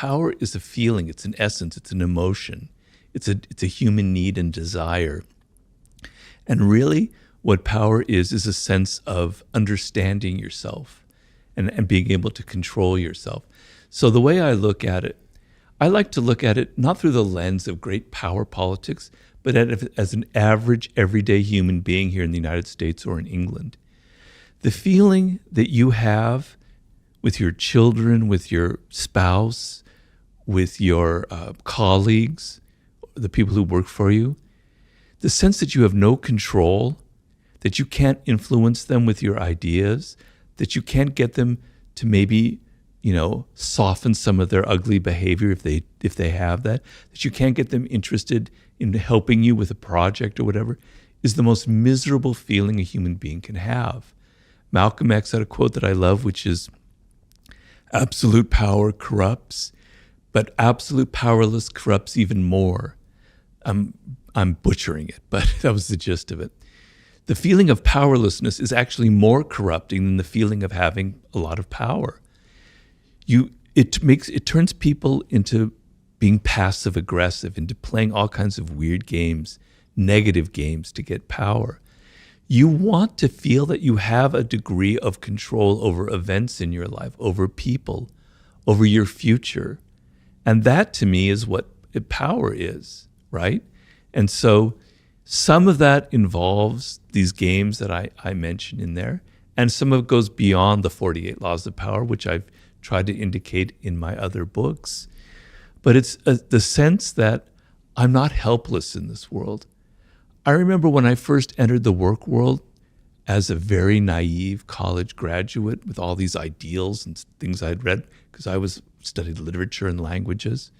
power is a feeling, it's an essence, it's an emotion. It's a human need and desire. And really, what power is a sense of understanding yourself and being able to control yourself. So the way I look at it, I like to look at it not through the lens of great power politics, but as an average, everyday human being here in the United States or in England. The feeling that you have with your children, with your spouse, with your colleagues, the people who work for you, the sense that you have no control, that you can't influence them with your ideas, that you can't get them to maybe, soften some of their ugly behavior if they have that you can't get them interested in helping you with a project or whatever, is the most miserable feeling a human being can have. Malcolm X had a quote that I love, which is, "Absolute power corrupts, but absolute powerless corrupts even more." I'm butchering it, but that was the gist of it. The feeling of powerlessness is actually more corrupting than the feeling of having a lot of power. It turns people into being passive aggressive, into playing all kinds of weird games, negative games to get power. You want to feel that you have a degree of control over events in your life, over people, over your future. And that to me is what power is, right? And so some of that involves these games that I mentioned in there, and some of it goes beyond the 48 laws of power, which I've tried to indicate in my other books. But it's the sense that I'm not helpless in this world. I remember when I first entered the work world as a very naive college graduate with all these ideals and things I'd read, because I studied literature and languages,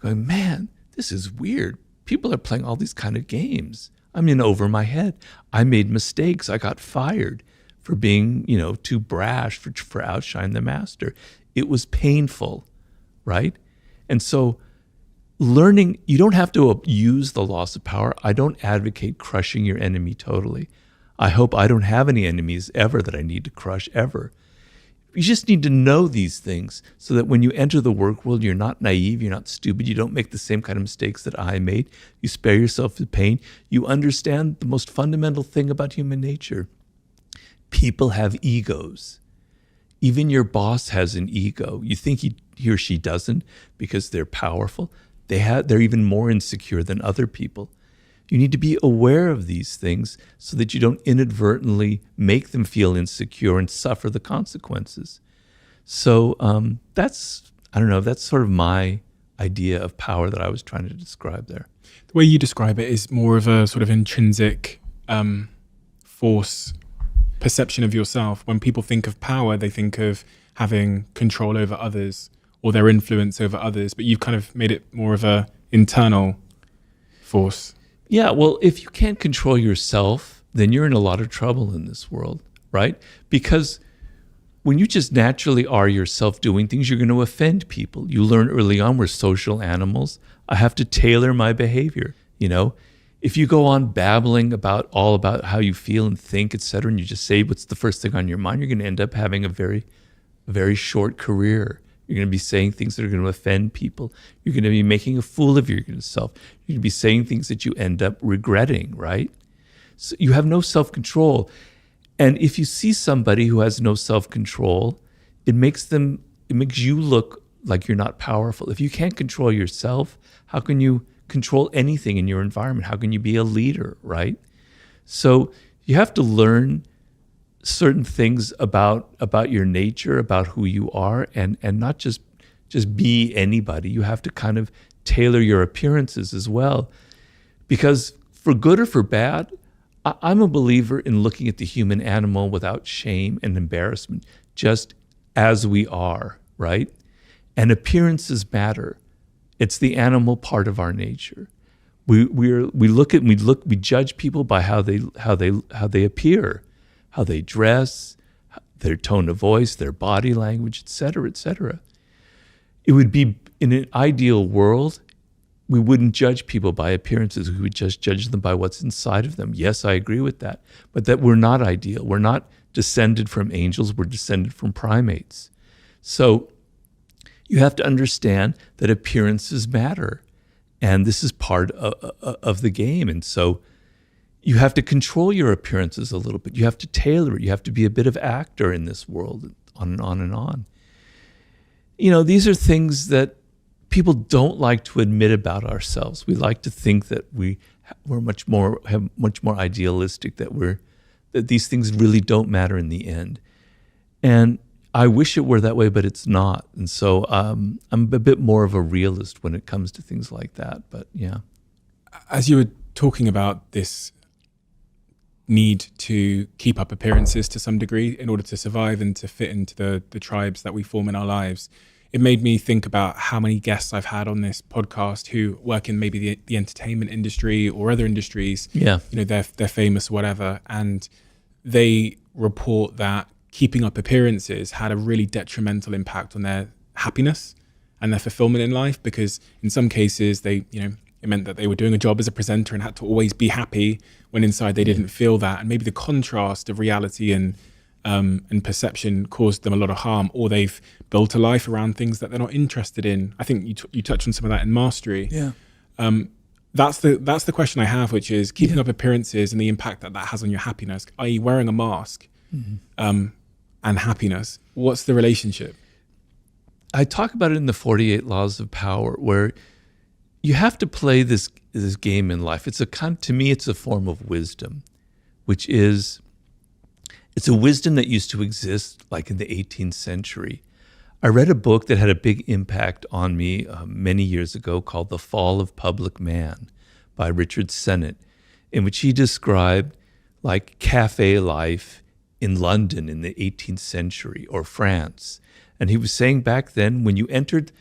going, man, this is weird. People are playing all these kind of games. I'm in over my head. I made mistakes. I got fired for being, too brash, for outshining the master. It was painful, right? And so learning, you don't have to use the loss of power. I don't advocate crushing your enemy totally. I hope I don't have any enemies ever that I need to crush ever. You just need to know these things so that when you enter the work world, you're not naive, you're not stupid, you don't make the same kind of mistakes that I made. You spare yourself the pain. You understand the most fundamental thing about human nature. People have egos. Even your boss has an ego. You think he or she doesn't because they're powerful. They're even more insecure than other people. You need to be aware of these things so that you don't inadvertently make them feel insecure and suffer the consequences. So that's sort of my idea of power that I was trying to describe there. The way you describe it is more of a sort of intrinsic force perception of yourself. When people think of power, they think of having control over others or their influence over others, but you've kind of made it more of a internal force. Yeah, well, if you can't control yourself, then you're in a lot of trouble in this world, right? Because when you just naturally are yourself doing things, you're going to offend people. You learn early on we're social animals. I have to tailor my behavior, If you go on babbling about how you feel and think, et cetera, and you just say what's the first thing on your mind, you're going to end up having a very, very short career. You're going to be saying things that are going to offend people. You're going to be making a fool of yourself. You're going to be saying things that you end up regretting, right? So you have no self-control. And if you see somebody who has no self-control, it makes you look like you're not powerful. If you can't control yourself, how can you control anything in your environment? How can you be a leader, right? So you have to learn certain things about your nature, about who you are, and not just be anybody. You have to kind of tailor your appearances as well. Because for good or for bad, I'm a believer in looking at the human animal without shame and embarrassment, just as we are, right? And appearances matter. It's the animal part of our nature. We judge people by how they appear, how they dress, their tone of voice, their body language, et cetera, et cetera. It would be, in an ideal world, we wouldn't judge people by appearances. We would just judge them by what's inside of them. Yes, I agree with that. But that we're not ideal. We're not descended from angels. We're descended from primates. So You have to understand that appearances matter. And this is part of the game. And so you have to control your appearances a little bit. You have to tailor it. You have to be a bit of actor in this world, on and on and on. These are things that people don't like to admit about ourselves. We like to think that we're much more idealistic, that these things really don't matter in the end. And I wish it were that way, but it's not. And so I'm a bit more of a realist when it comes to things like that. But yeah. As you were talking about this need to keep up appearances to some degree in order to survive and to fit into the tribes that we form in our lives, it made me think about how many guests I've had on this podcast who work in maybe the entertainment industry or other industries. Yeah. They're famous or whatever, and they report that keeping up appearances had a really detrimental impact on their happiness and their fulfillment in life, because in some cases it meant that they were doing a job as a presenter and had to always be happy when inside they didn't feel that. And maybe the contrast of reality and perception caused them a lot of harm, or they've built a life around things that they're not interested in. I think you touched on some of that in Mastery. Yeah. That's the question I have, which is keeping up appearances and the impact that has on your happiness, i.e. wearing a mask, and happiness. What's the relationship? I talk about it in the 48 Laws of Power, where you have to play this game in life. To me, it's a form of wisdom, which is, it's a wisdom that used to exist like in the 18th century. I read a book that had a big impact on me many years ago called The Fall of Public Man by Richard Sennett, in which he described like cafe life in London in the 18th century or France. And he was saying back then, when you entered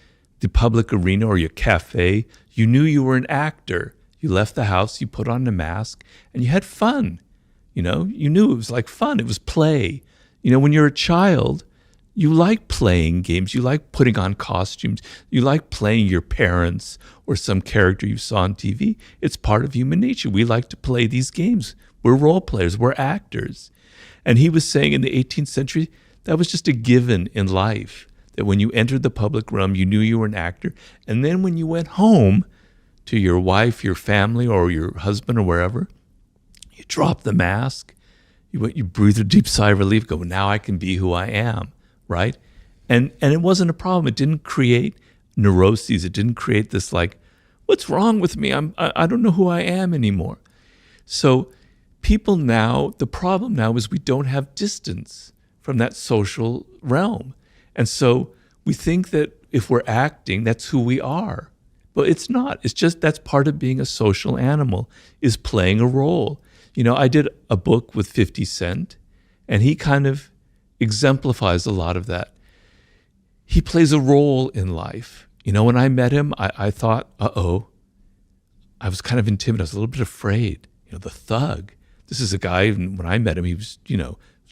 the public arena or your cafe, you knew you were an actor. You left the house, you put on a mask, and you had fun. You knew it was like fun. It was play. When you're a child, you like playing games. You like putting on costumes. You like playing your parents or some character you saw on TV. It's part of human nature. We like to play these games. We're role players. We're actors. And he was saying in the 18th century, that was just a given in life, that when you entered the public realm, you knew you were an actor. And then when you went home to your wife, your family, or your husband or wherever, you dropped the mask, you breathed a deep sigh of relief, go, now I can be who I am, right? And it wasn't a problem. It didn't create neuroses. It didn't create this like, what's wrong with me? I don't know who I am anymore. So people now, the problem now is we don't have distance from that social realm. And so we think that if we're acting, that's who we are. But it's not. It's just that's part of being a social animal, is playing a role. I did a book with 50 Cent, and he kind of exemplifies a lot of that. He plays a role in life. When I met him, I thought, I was kind of intimidated. I was a little bit afraid. The thug. This is a guy, when I met him, he was,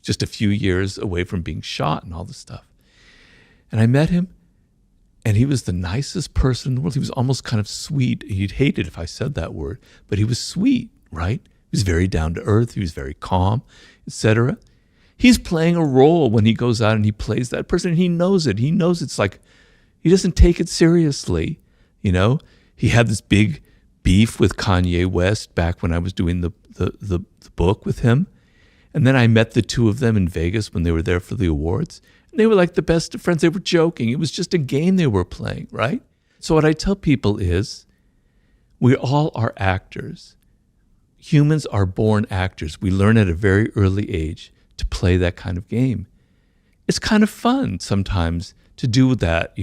just a few years away from being shot and all this stuff. And I met him, and he was the nicest person in the world. He was almost kind of sweet. You'd hate it if I said that word, but he was sweet, right? He was very down to earth. He was very calm, etc. He's playing a role when he goes out and he plays that person, and he knows it. He knows it's like, he doesn't take it seriously. He had this big beef with Kanye West back when I was doing the book with him. And then I met the two of them in Vegas when they were there for the awards. And they were like the best of friends. They were joking. It was just a game they were playing, right? So what I tell people is, we all are actors. Humans are born actors. We learn at a very early age to play that kind of game. It's kind of fun sometimes to do that,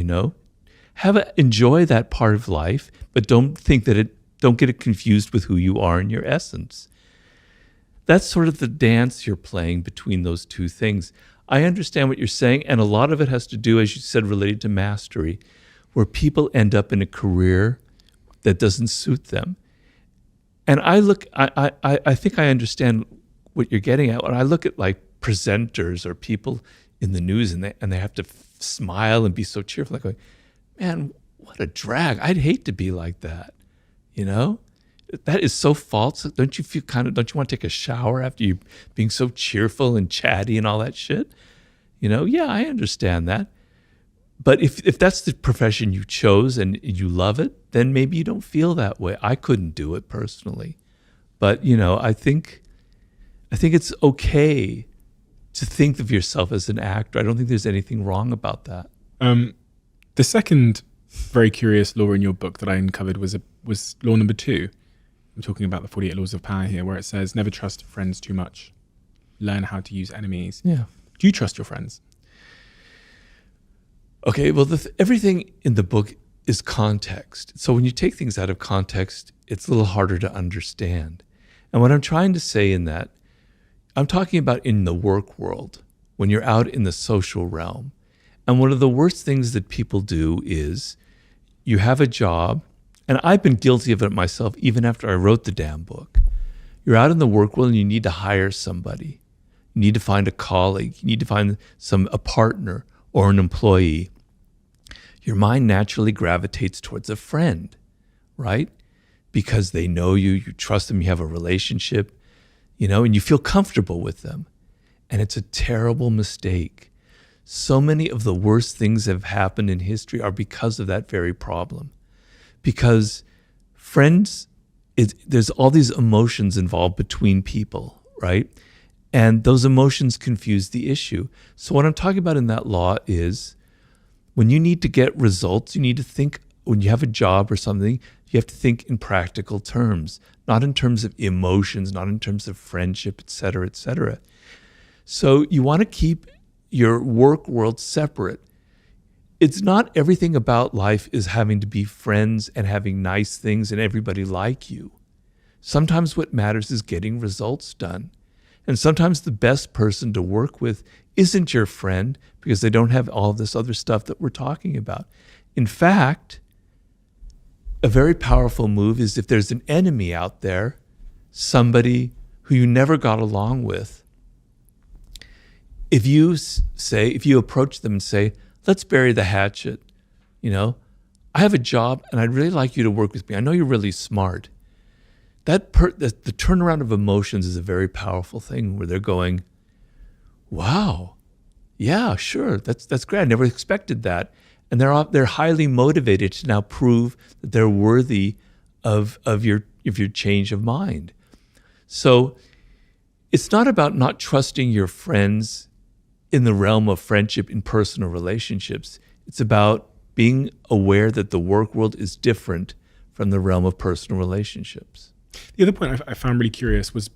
enjoy that part of life, but don't get it confused with who you are in your essence. That's sort of the dance you're playing between those two things. I understand what you're saying, and a lot of it has to do, as you said, related to mastery, where people end up in a career that doesn't suit them. And I think I understand what you're getting at. When I look at like presenters or people in the news, and they have to smile and be so cheerful, like, man, what a drag. I'd hate to be like that, That is so false. Don't you want to take a shower after you being so cheerful and chatty and all that shit? Yeah, I understand that. But if that's the profession you chose and you love it, then maybe you don't feel that way. I couldn't do it personally. But, I think it's okay to think of yourself as an actor. I don't think there's anything wrong about that. The second very curious law in your book that I uncovered was law number 2. I'm talking about the 48 laws of power here, where it says, never trust friends too much. Learn how to use enemies. Yeah. Do you trust your friends? Okay, well, everything in the book is context. So when you take things out of context, it's a little harder to understand. And what I'm trying to say in that, I'm talking about in the work world, when you're out in the social realm. And one of the worst things that people do is you have a job, and I've been guilty of it myself even after I wrote the damn book. You're out in the work world and you need to hire somebody. You need to find a colleague. You need to find a partner or an employee. Your mind naturally gravitates towards a friend, right? Because they know you, you trust them, you have a relationship, and you feel comfortable with them. And it's a terrible mistake. So many of the worst things that have happened in history are because of that very problem. Because friends, there's all these emotions involved between people, right? And those emotions confuse the issue. So what I'm talking about in that law is when you need to get results, you need to think, when you have a job or something, you have to think in practical terms, not in terms of emotions, not in terms of friendship, et cetera, et cetera. So you want to keep your work world separate. It's not everything about life is having to be friends and having nice things and everybody like you. Sometimes what matters is getting results done. And sometimes the best person to work with isn't your friend because they don't have all this other stuff that we're talking about. In fact, a very powerful move is if there's an enemy out there, somebody who you never got along with, if you approach them and say, let's bury the hatchet, I have a job and I'd really like you to work with me. I know you're really smart. The turnaround of emotions is a very powerful thing where they're going, wow, yeah, sure, that's great. I never expected that. And they're highly motivated to now prove that they're worthy of your change of mind. So it's not about not trusting your friends in the realm of friendship in personal relationships. It's about being aware that the work world is different from the realm of personal relationships. The other point I found really curious was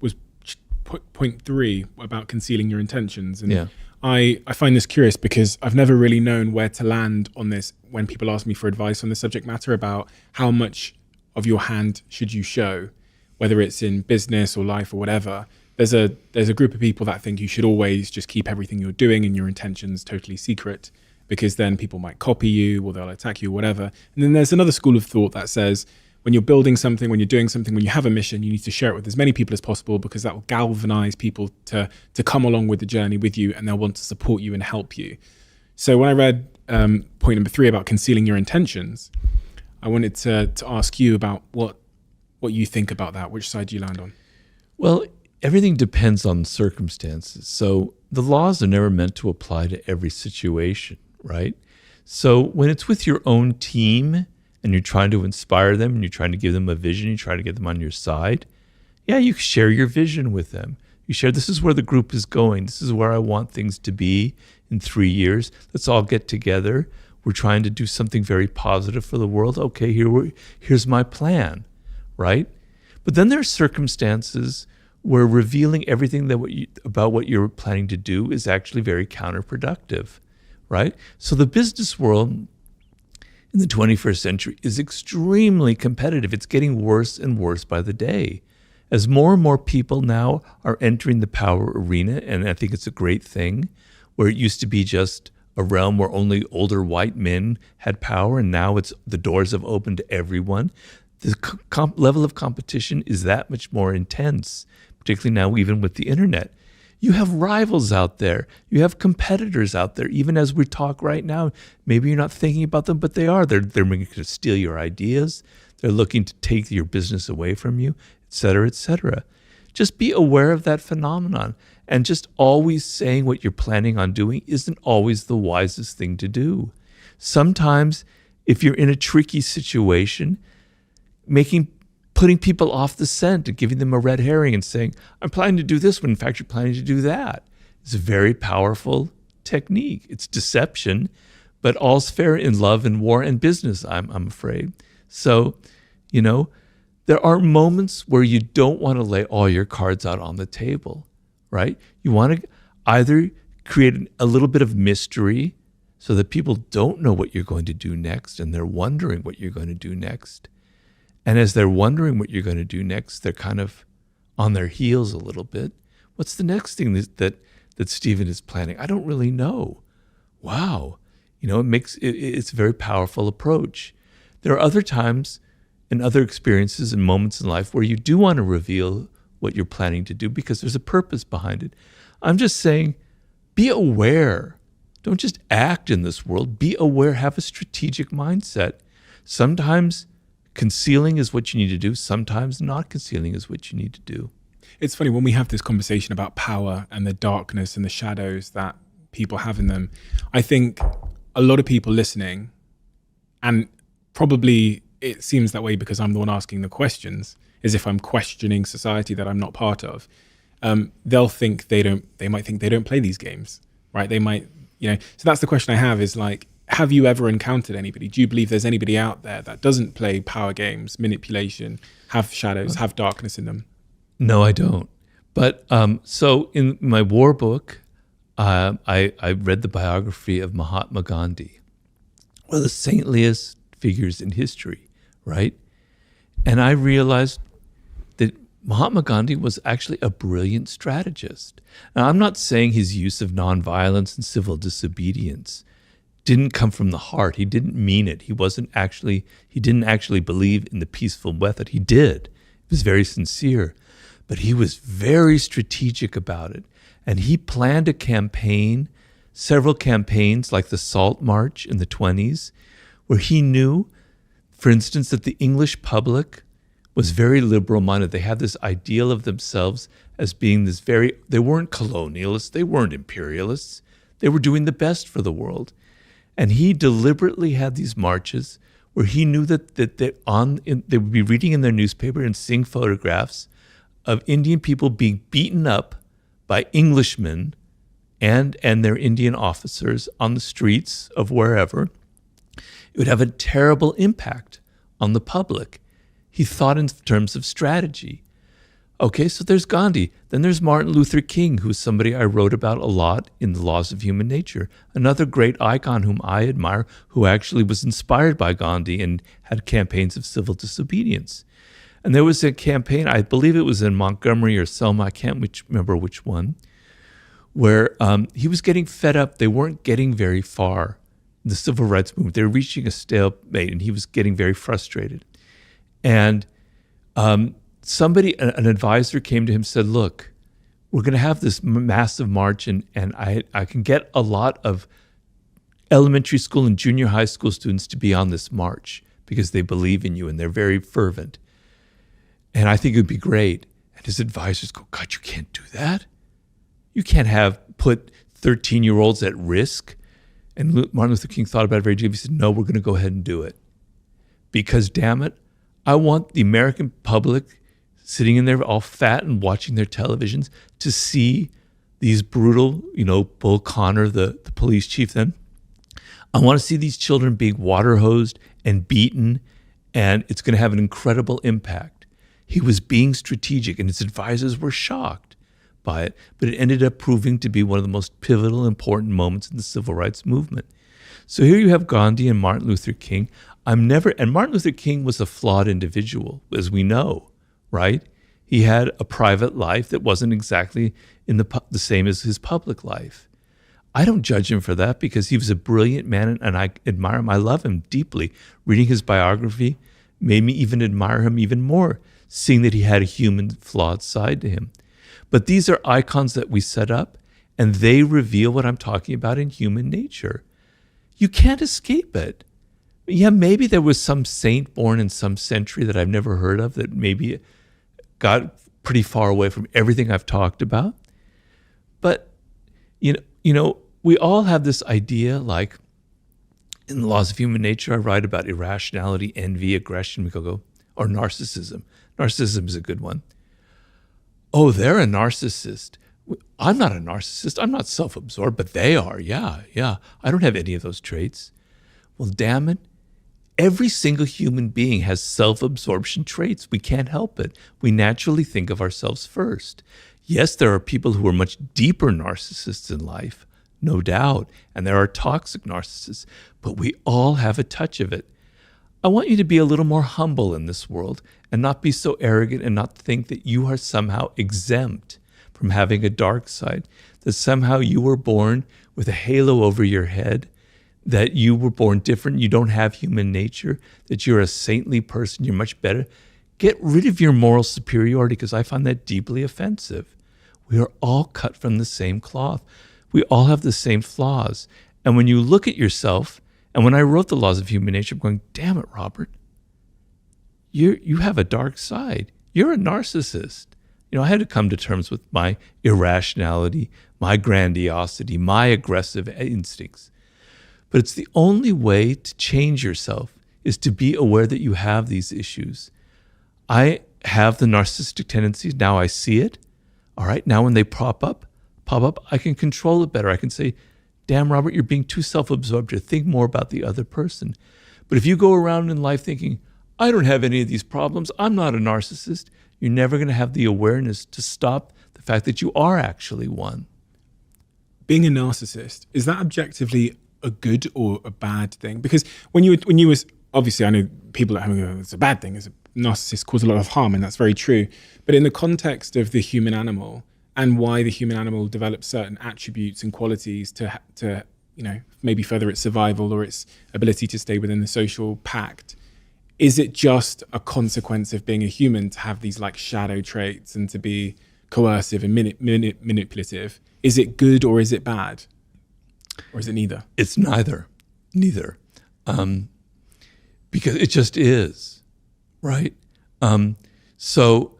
point 3 about concealing your intentions. And yeah. I find this curious because I've never really known where to land on this when people ask me for advice on the subject matter about how much of your hand should you show, whether it's in business or life or whatever. There's a group of people that think you should always just keep everything you're doing and your intentions totally secret, because then people might copy you or they'll attack you or whatever. And then there's another school of thought that says when you're building something, when you're doing something, when you have a mission, you need to share it with as many people as possible because that will galvanize people to come along with the journey with you, and they'll want to support you and help you. So when I read point number 3 about concealing your intentions, I wanted to ask you about what you think about that. Which side do you land on? Well, everything depends on circumstances. So the laws are never meant to apply to every situation, right? So when it's with your own team and you're trying to inspire them and you're trying to give them a vision, you try to get them on your side, yeah, you share your vision with them. You share, this is where the group is going. This is where I want things to be in 3 years. Let's all get together. We're trying to do something very positive for the world. Okay, here's my plan, right? But then there are circumstances where revealing everything about what you're planning to do is actually very counterproductive, right? So the business world in the 21st century is extremely competitive. It's getting worse and worse by the day. As more and more people now are entering the power arena, and I think it's a great thing, where it used to be just a realm where only older white men had power, and now the doors have opened to everyone. The level of competition is that much more intense, particularly now even with the internet. You have rivals out there. You have competitors out there. Even as we talk right now, maybe you're not thinking about them, but they are. They're looking to steal your ideas. They're looking to take your business away from you, et cetera, et cetera. Just be aware of that phenomenon. And just always saying what you're planning on doing isn't always the wisest thing to do. Sometimes if you're in a tricky situation, putting people off the scent and giving them a red herring and saying, I'm planning to do this when in fact you're planning to do that. It's a very powerful technique. It's deception, but all's fair in love and war and business, I'm afraid. So, there are moments where you don't want to lay all your cards out on the table, right? You want to either create a little bit of mystery so that people don't know what you're going to do next and they're wondering what you're going to do next. And as they're wondering what you're going to do next, they're kind of on their heels a little bit. What's the next thing that Stephen is planning? I don't really know. Wow. It's a very powerful approach. There are other times and other experiences and moments in life where you do want to reveal what you're planning to do because there's a purpose behind it. I'm just saying, be aware. Don't just act in this world. Be aware. Have a strategic mindset. Sometimes concealing is what you need to do. Sometimes not concealing is what you need to do. It's funny when we have this conversation about power and the darkness and the shadows that people have in them. I think a lot of people listening, and probably it seems that way because I'm the one asking the questions, as if I'm questioning society that I'm not part of. They'll think they might think they don't play these games, right? They might, so that's the question I have is like, have you ever encountered anybody? Do you believe there's anybody out there that doesn't play power games, manipulation, have shadows, have darkness in them? No, I don't. But so in my war book, I read the biography of Mahatma Gandhi, one of the saintliest figures in history, right? And I realized that Mahatma Gandhi was actually a brilliant strategist. Now, I'm not saying his use of nonviolence and civil disobedience didn't come from the heart. He didn't mean it. He didn't actually believe in the peaceful method. He did. It was very sincere. But he was very strategic about it. And he planned a campaign, several campaigns like the Salt March in the 1920s, where he knew, for instance, that the English public was very liberal-minded. They had this ideal of themselves as being they weren't colonialists, they weren't imperialists. They were doing the best for the world. And he deliberately had these marches where he knew that they would be reading in their newspaper and seeing photographs of Indian people being beaten up by Englishmen and their Indian officers on the streets of wherever. It would have a terrible impact on the public. He thought in terms of strategy. Okay, so there's Gandhi. Then there's Martin Luther King, who's somebody I wrote about a lot in The Laws of Human Nature. Another great icon whom I admire, who actually was inspired by Gandhi and had campaigns of civil disobedience. And there was a campaign, I believe it was in Montgomery or Selma, I can't remember which one, where he was getting fed up. They weren't getting very far in the civil rights movement. They were reaching a stalemate, and he was getting very frustrated. And an advisor came to him and said, look, we're going to have this massive march, and I can get a lot of elementary school and junior high school students to be on this march because they believe in you and they're very fervent. And I think it would be great. And his advisors go, God, you can't do that. You can't put 13-year-olds at risk. And Martin Luther King thought about it very deeply. He said, no, we're going to go ahead and do it. Because, damn it, I want the American public sitting in there all fat and watching their televisions to see these brutal, Bull Connor, the police chief then. I want to see these children being water hosed and beaten, and it's going to have an incredible impact. He was being strategic, and his advisors were shocked by it, but it ended up proving to be one of the most pivotal, important moments in the civil rights movement. So here you have Gandhi and Martin Luther King. And Martin Luther King was a flawed individual, as we know, right? He had a private life that wasn't exactly in the same as his public life. I don't judge him for that because he was a brilliant man, and I admire him. I love him deeply. Reading his biography made me even admire him even more, seeing that he had a human, flawed side to him. But these are icons that we set up, and they reveal what I'm talking about in human nature. You can't escape it. Yeah, maybe there was some saint born in some century that I've never heard of that maybe got pretty far away from everything I've talked about. But, we all have this idea like, In the Laws of Human Nature, I write about irrationality, envy, aggression, or narcissism. Narcissism is a good one. Oh, they're a narcissist. I'm not a narcissist. I'm not self-absorbed, but they are. Yeah. I don't have any of those traits. Well, damn it. Every single human being has self-absorption traits. We can't help it. We naturally think of ourselves first. Yes, there are people who are much deeper narcissists in life, no doubt, and there are toxic narcissists, but we all have a touch of it. I want you to be a little more humble in this world and not be so arrogant and not think that you are somehow exempt from having a dark side, that somehow you were born with a halo over your head, that you were born different, you don't have human nature, that you're a saintly person, you're much better. Get rid of your moral superiority, because I find that deeply offensive. We are all cut from the same cloth. We all have the same flaws. And when you look at yourself, and when I wrote the Laws of Human Nature, I'm going, damn it, Robert, you have a dark side. You're a narcissist. I had to come to terms with my irrationality, my grandiosity, my aggressive instincts. But it's the only way to change yourself is to be aware that you have these issues. I have the narcissistic tendencies. Now I see it. All right. Now when they pop up, I can control it better. I can say, damn, Robert, you're being too self-absorbed to think more about the other person. But if you go around in life thinking, I don't have any of these problems, I'm not a narcissist, you're never going to have the awareness to stop the fact that you are actually one. Being a narcissist, is that objectively a good or a bad thing? Because when you was obviously, I know people at home go, it's a bad thing. It's a narcissist cause a lot of harm, and that's very true. But in the context of the human animal and why the human animal develops certain attributes and qualities to maybe further its survival or its ability to stay within the social pact, is it just a consequence of being a human to have these like shadow traits and to be coercive and manipulative? Is it good or is it bad? Or is it neither? It's neither. Because it just is, right? So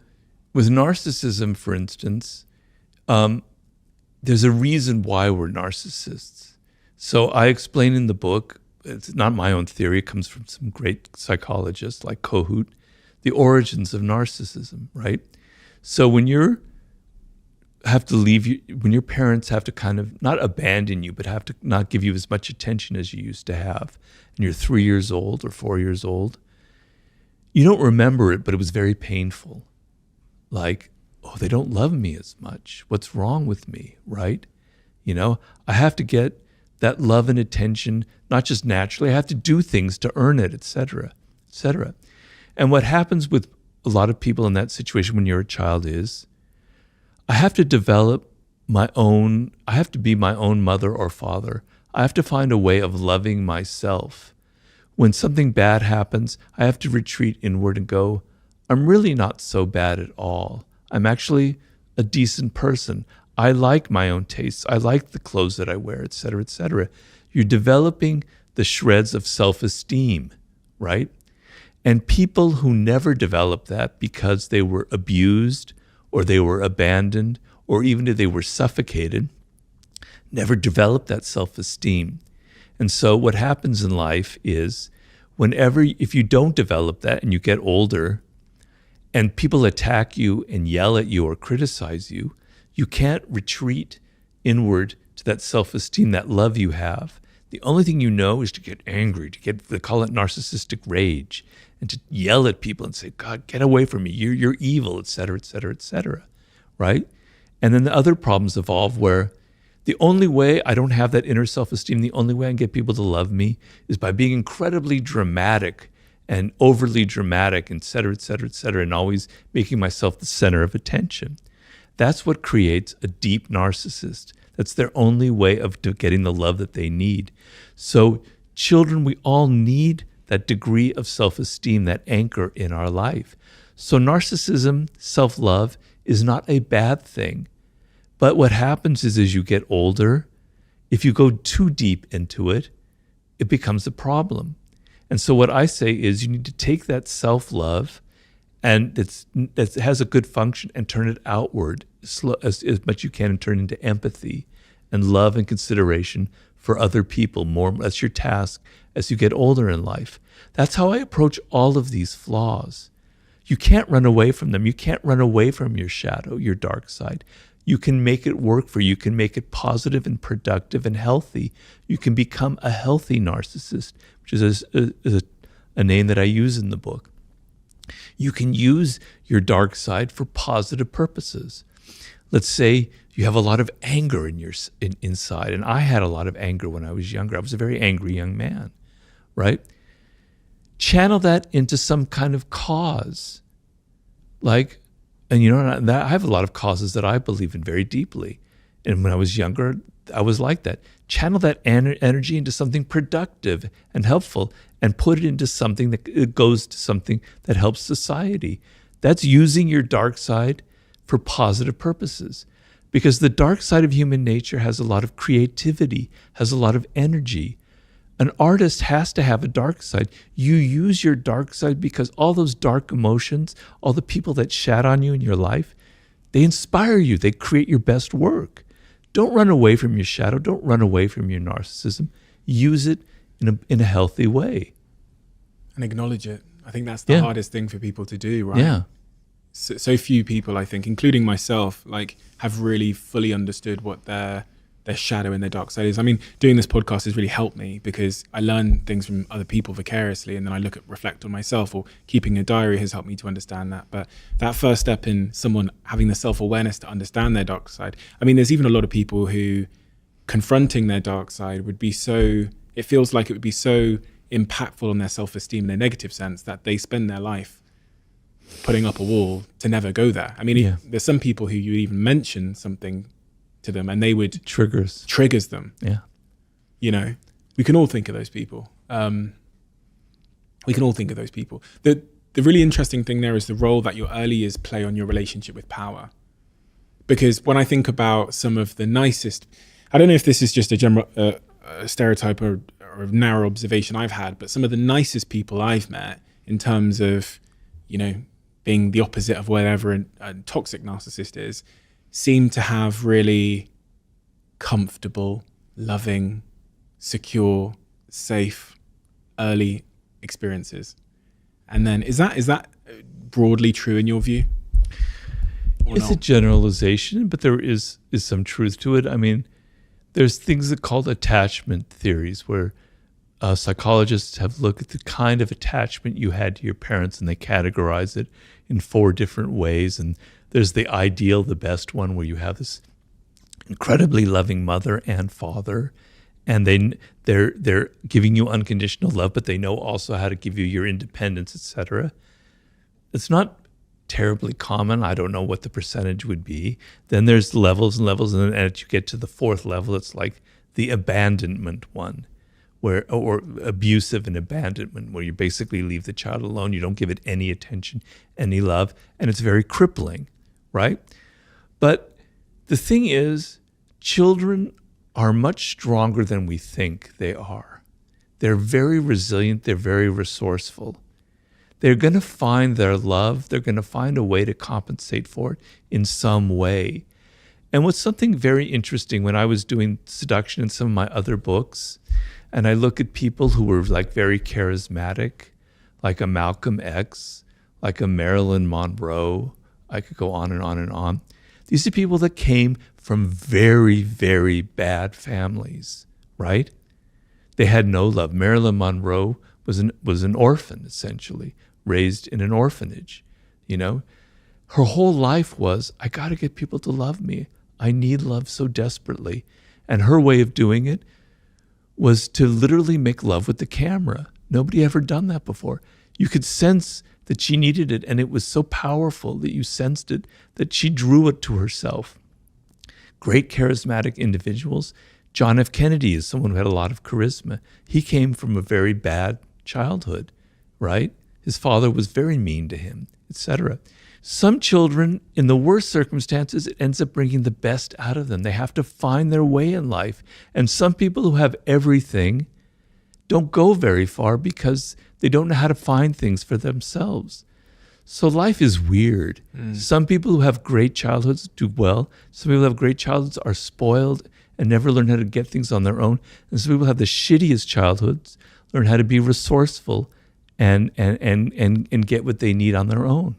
with narcissism, for instance, there's a reason why we're narcissists. So I explain in the book, it's not my own theory, it comes from some great psychologists like Kohut, the origins of narcissism, right? So when your parents have to kind of not abandon you, but have to not give you as much attention as you used to have, and you're 3 years old or 4 years old, you don't remember it, but it was very painful. Like, oh, they don't love me as much. What's wrong with me, right? I have to get that love and attention, not just naturally, I have to do things to earn it, et cetera, et cetera. And what happens with a lot of people in that situation when you're a child is, I have to I have to be my own mother or father. I have to find a way of loving myself. When something bad happens, I have to retreat inward and go, I'm really not so bad at all. I'm actually a decent person. I like my own tastes. I like the clothes that I wear, et cetera, et cetera. You're developing the shreds of self-esteem, right? And people who never develop that because they were abused or they were abandoned or even if they were suffocated, never develop that self-esteem. And so what happens in life is if you don't develop that and you get older and people attack you and yell at you or criticize you, you can't retreat inward to that self-esteem, that love you have. The only thing you know is to get angry, they call it narcissistic rage, and to yell at people and say, God, get away from me, you're evil, et cetera, et cetera, et cetera, right? And then the other problems evolve where the only way I don't have that inner self-esteem, the only way I can get people to love me is by being incredibly dramatic and overly dramatic, et cetera, et cetera, et cetera, and always making myself the center of attention. That's what creates a deep narcissist. That's their only way of getting the love that they need. So children, we all need that degree of self-esteem, that anchor in our life. So narcissism, self-love, is not a bad thing. But what happens is as you get older, if you go too deep into it, it becomes a problem. And so what I say is you need to take that self-love and that has a good function and turn it outward as much as you can and turn into empathy and love and consideration for other people. That's your task as you get older in life. That's how I approach all of these flaws. You can't run away from them. You can't run away from your shadow, your dark side. You can make it work for you. You can make it positive and productive and healthy. You can become a healthy narcissist, which is a name that I use in the book. You can use your dark side for positive purposes. Let's say you have a lot of anger inside, and I had a lot of anger when I was younger. I was a very angry young man, right? Channel that into some kind of cause. And I have a lot of causes that I believe in very deeply. And when I was younger, I was like that. Channel that energy into something productive and helpful, and put it into something that goes to something that helps society. That's using your dark side for positive purposes. Because the dark side of human nature has a lot of creativity, has a lot of energy. An artist has to have a dark side. You use your dark side because all those dark emotions, all the people that shat on you in your life, they inspire you. They create your best work. Don't run away from your shadow. Don't run away from your narcissism. Use it in a healthy way. And acknowledge it. I think that's the hardest thing for people to do, right? Yeah. So few people, I think, including myself, have really fully understood what their shadow and their dark side is. I mean, doing this podcast has really helped me because I learn things from other people vicariously, and then I reflect on myself, or keeping a diary has helped me to understand that. But that first step in someone having the self-awareness to understand their dark side. I mean, there's even a lot of people who confronting their dark side it feels like it would be so impactful on their self-esteem in a negative sense that they spend their life putting up a wall to never go there. I mean, there's some people who you even mention something to them and they would triggers them. Yeah. We can all think of those people. The really interesting thing there is the role that your early years play on your relationship with power. Because when I think about some of the nicest, I don't know if this is just a general stereotype or a narrow observation I've had, but some of the nicest people I've met in terms of, being the opposite of whatever a toxic narcissist is, seem to have really comfortable, loving, secure, safe, early experiences. And then is that broadly true in your view? It's a generalization, but there is some truth to it. I mean, there's things that are called attachment theories, where psychologists have looked at the kind of attachment you had to your parents, and they categorize it in 4 different ways. And there's the ideal, the best one, where you have this incredibly loving mother and father, and they're giving you unconditional love, but they know also how to give you your independence, etc. It's not terribly common. I don't know what the percentage would be. Then there's levels and levels, and then as you get to the 4th level, it's like the abandonment one, or abusive and abandonment, where you basically leave the child alone. You don't give it any attention, any love, and it's very crippling, right? But the thing is, children are much stronger than we think they are. They're very resilient. They're very resourceful. They're going to find their love. They're going to find a way to compensate for it in some way. And what's something very interesting, when I was doing seduction in some of my other books, and I look at people who were very charismatic, like a Malcolm X, like a Marilyn Monroe, I could go on and on and on. These are people that came from very, very bad families, right? They had no love. Marilyn Monroe was an orphan, essentially, raised in an orphanage, Her whole life was, I got to get people to love me. I need love so desperately. And her way of doing it was to literally make love with the camera. Nobody ever done that before. You could sense that she needed it, and it was so powerful that you sensed it, that she drew it to herself. Great charismatic individuals. John F. Kennedy is someone who had a lot of charisma. He came from a very bad childhood, right? His father was very mean to him, etc. Some children, in the worst circumstances, it ends up bringing the best out of them. They have to find their way in life. And some people who have everything don't go very far because they don't know how to find things for themselves. So life is weird. Some people who have great childhoods do well. Some people who have great childhoods are spoiled and never learn how to get things on their own. And some people have the shittiest childhoods, learn how to be resourceful and get what they need on their own.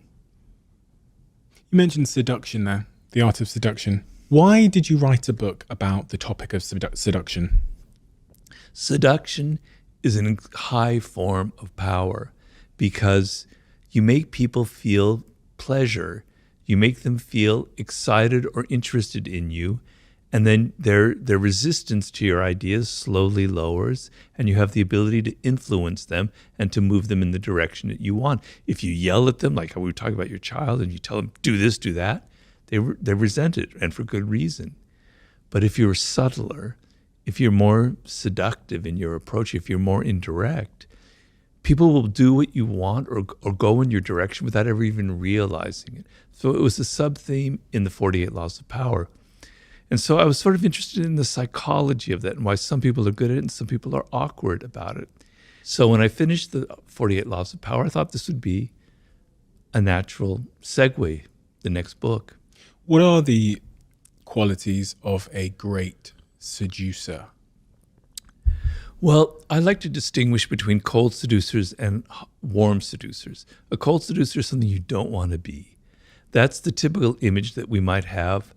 You mentioned seduction there, the art of seduction. Why did you write a book about the topic of seduction? Seduction is a high form of power because you make people feel pleasure. You make them feel excited or interested in you, and then their resistance to your ideas slowly lowers, and you have the ability to influence them and to move them in the direction that you want. If you yell at them, like how we were talking about your child, and you tell them, do this, do that, they resent it, and for good reason. But if you're subtler, if you're more seductive in your approach, if you're more indirect, people will do what you want or go in your direction without ever even realizing it. So it was a sub-theme in the 48 Laws of Power. And so I was sort of interested in the psychology of that and why some people are good at it and some people are awkward about it. So when I finished the 48 Laws of Power, I thought this would be a natural segue, the next book. What are the qualities of a great seducer? Well, I like to distinguish between cold seducers and warm seducers. A cold seducer is something you don't want to be. That's the typical image that we might have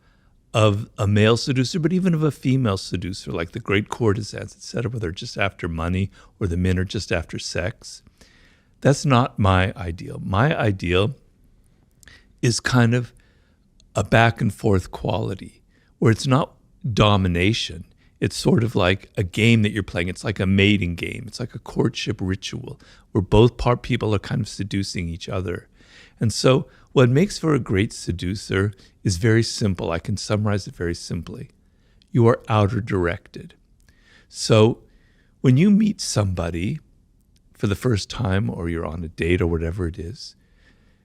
of a male seducer, but even of a female seducer, like the great courtesans, etc., where they're just after money or the men are just after sex. That's not my ideal. My ideal is kind of a back and forth quality where it's not domination. It's sort of like a game that you're playing. It's like a mating game. It's like a courtship ritual where both people are kind of seducing each other. And so what makes for a great seducer is very simple. I can summarize it very simply. You are outer directed. So when you meet somebody for the first time or you're on a date or whatever it is,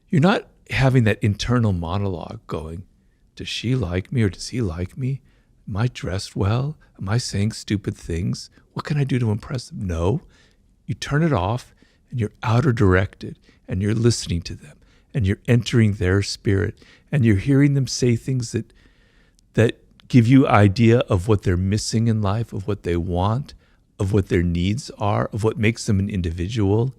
you're not having that internal monologue going, does she like me or does he like me? Am I dressed well? Am I saying stupid things? What can I do to impress them? No. You turn it off and you're outer directed and you're listening to them and you're entering their spirit and you're hearing them say things that give you idea of what they're missing in life, of what they want, of what their needs are, of what makes them an individual.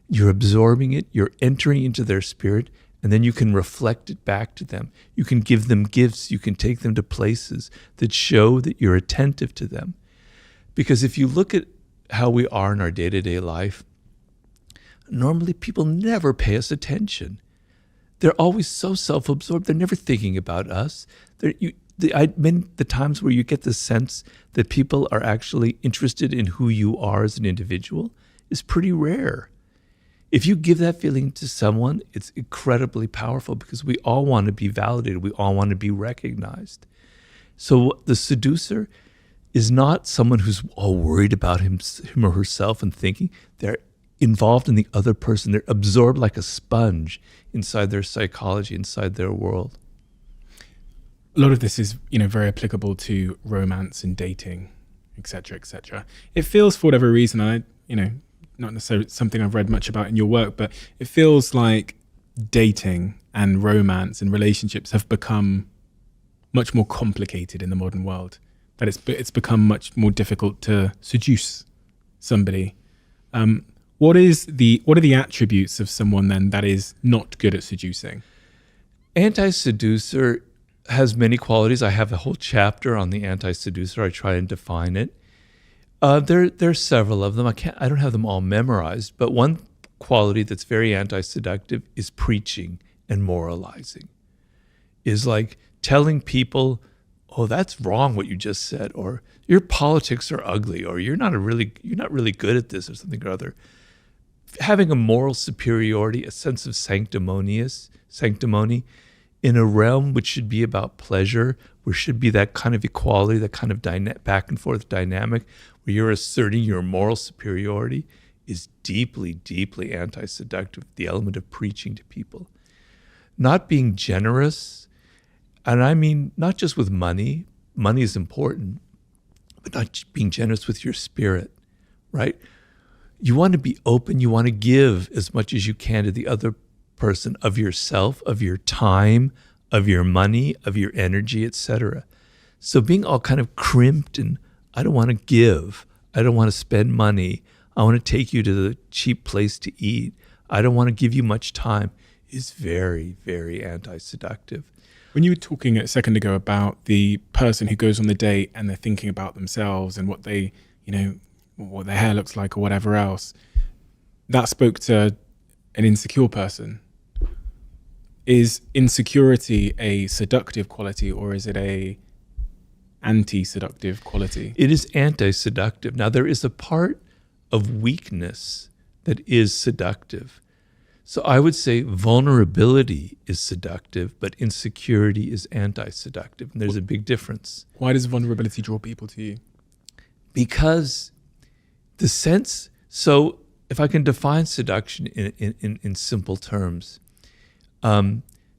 You're absorbing it, you're entering into their spirit, and then you can reflect it back to them. You can give them gifts. You can take them to places that show that you're attentive to them. Because if you look at how we are in our day-to-day life, normally people never pay us attention. They're always so self-absorbed. They're never thinking about us. The times where you get the sense that people are actually interested in who you are as an individual is pretty rare. If you give that feeling to someone, it's incredibly powerful because we all want to be validated. We all want to be recognized. So the seducer is not someone who's all worried about him or herself and thinking. They're involved in the other person. They're absorbed like a sponge inside their psychology, inside their world. A lot of this is, very applicable to romance and dating, etc., etc. It feels, for whatever reason, not necessarily something I've read much about in your work, but it feels like dating and romance and relationships have become much more complicated in the modern world. That it's become much more difficult to seduce somebody. What are the attributes of someone then that is not good at seducing? Anti-seducer has many qualities. I have a whole chapter on the anti-seducer. I try and define it. There's several of them. I don't have them all memorized, but one quality that's very anti-seductive is preaching and moralizing. Is like telling people, "Oh, that's wrong what you just said," or "Your politics are ugly," or "You're not really good at this," or something or other. Having a moral superiority, a sense of sanctimony in a realm which should be about pleasure, where should be that kind of equality, that kind of back and forth dynamic, where you're asserting your moral superiority, is deeply, deeply anti-seductive, the element of preaching to people. Not being generous, and I mean not just with money is important, but not being generous with your spirit, right? You want to be open, you want to give as much as you can to the other person of yourself, of your time, of your money, of your energy, etc. So being all kind of crimped and I don't want to give, I don't want to spend money, I want to take you to the cheap place to eat. I don't want to give you much time is very, very anti-seductive. When you were talking a second ago about the person who goes on the date and they're thinking about themselves and what they, what their hair looks like or whatever else, that spoke to an insecure person. Is insecurity a seductive quality or is it a anti-seductive quality? It is anti-seductive. Now, there is a part of weakness that is seductive. So I would say vulnerability is seductive, but insecurity is anti-seductive. And there's a big difference. Why does vulnerability draw people to you? Because the sense, so if I can define seduction in simple terms,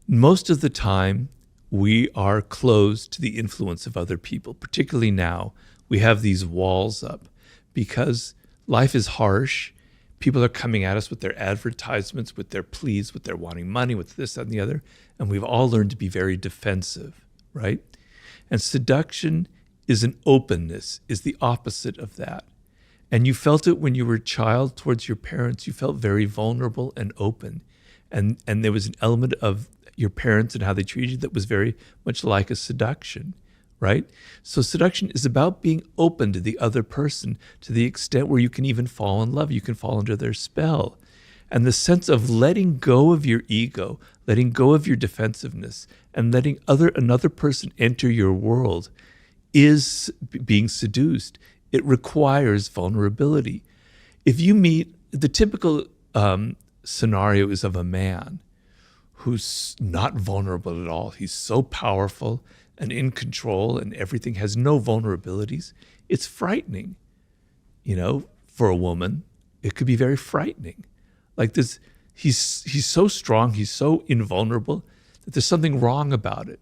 most of the time we are closed to the influence of other people. Particularly now, we have these walls up because life is harsh. People are coming at us with their advertisements, with their pleas, with their wanting money, with this, that, and the other. And we've all learned to be very defensive, right? And seduction is an openness, is the opposite of that. And you felt it when you were a child towards your parents. You felt very vulnerable and open. And there was an element of your parents and how they treated you that was very much like a seduction, right? So seduction is about being open to the other person to the extent where you can even fall in love. You can fall under their spell. And the sense of letting go of your ego, letting go of your defensiveness, and letting another person enter your world is being seduced. It requires vulnerability. If you meet the typical scenario is of a man who's not vulnerable at all. He's so powerful and in control and everything, has no vulnerabilities. It's frightening. For a woman, it could be very frightening. Like this, he's so strong, he's so invulnerable that there's something wrong about it.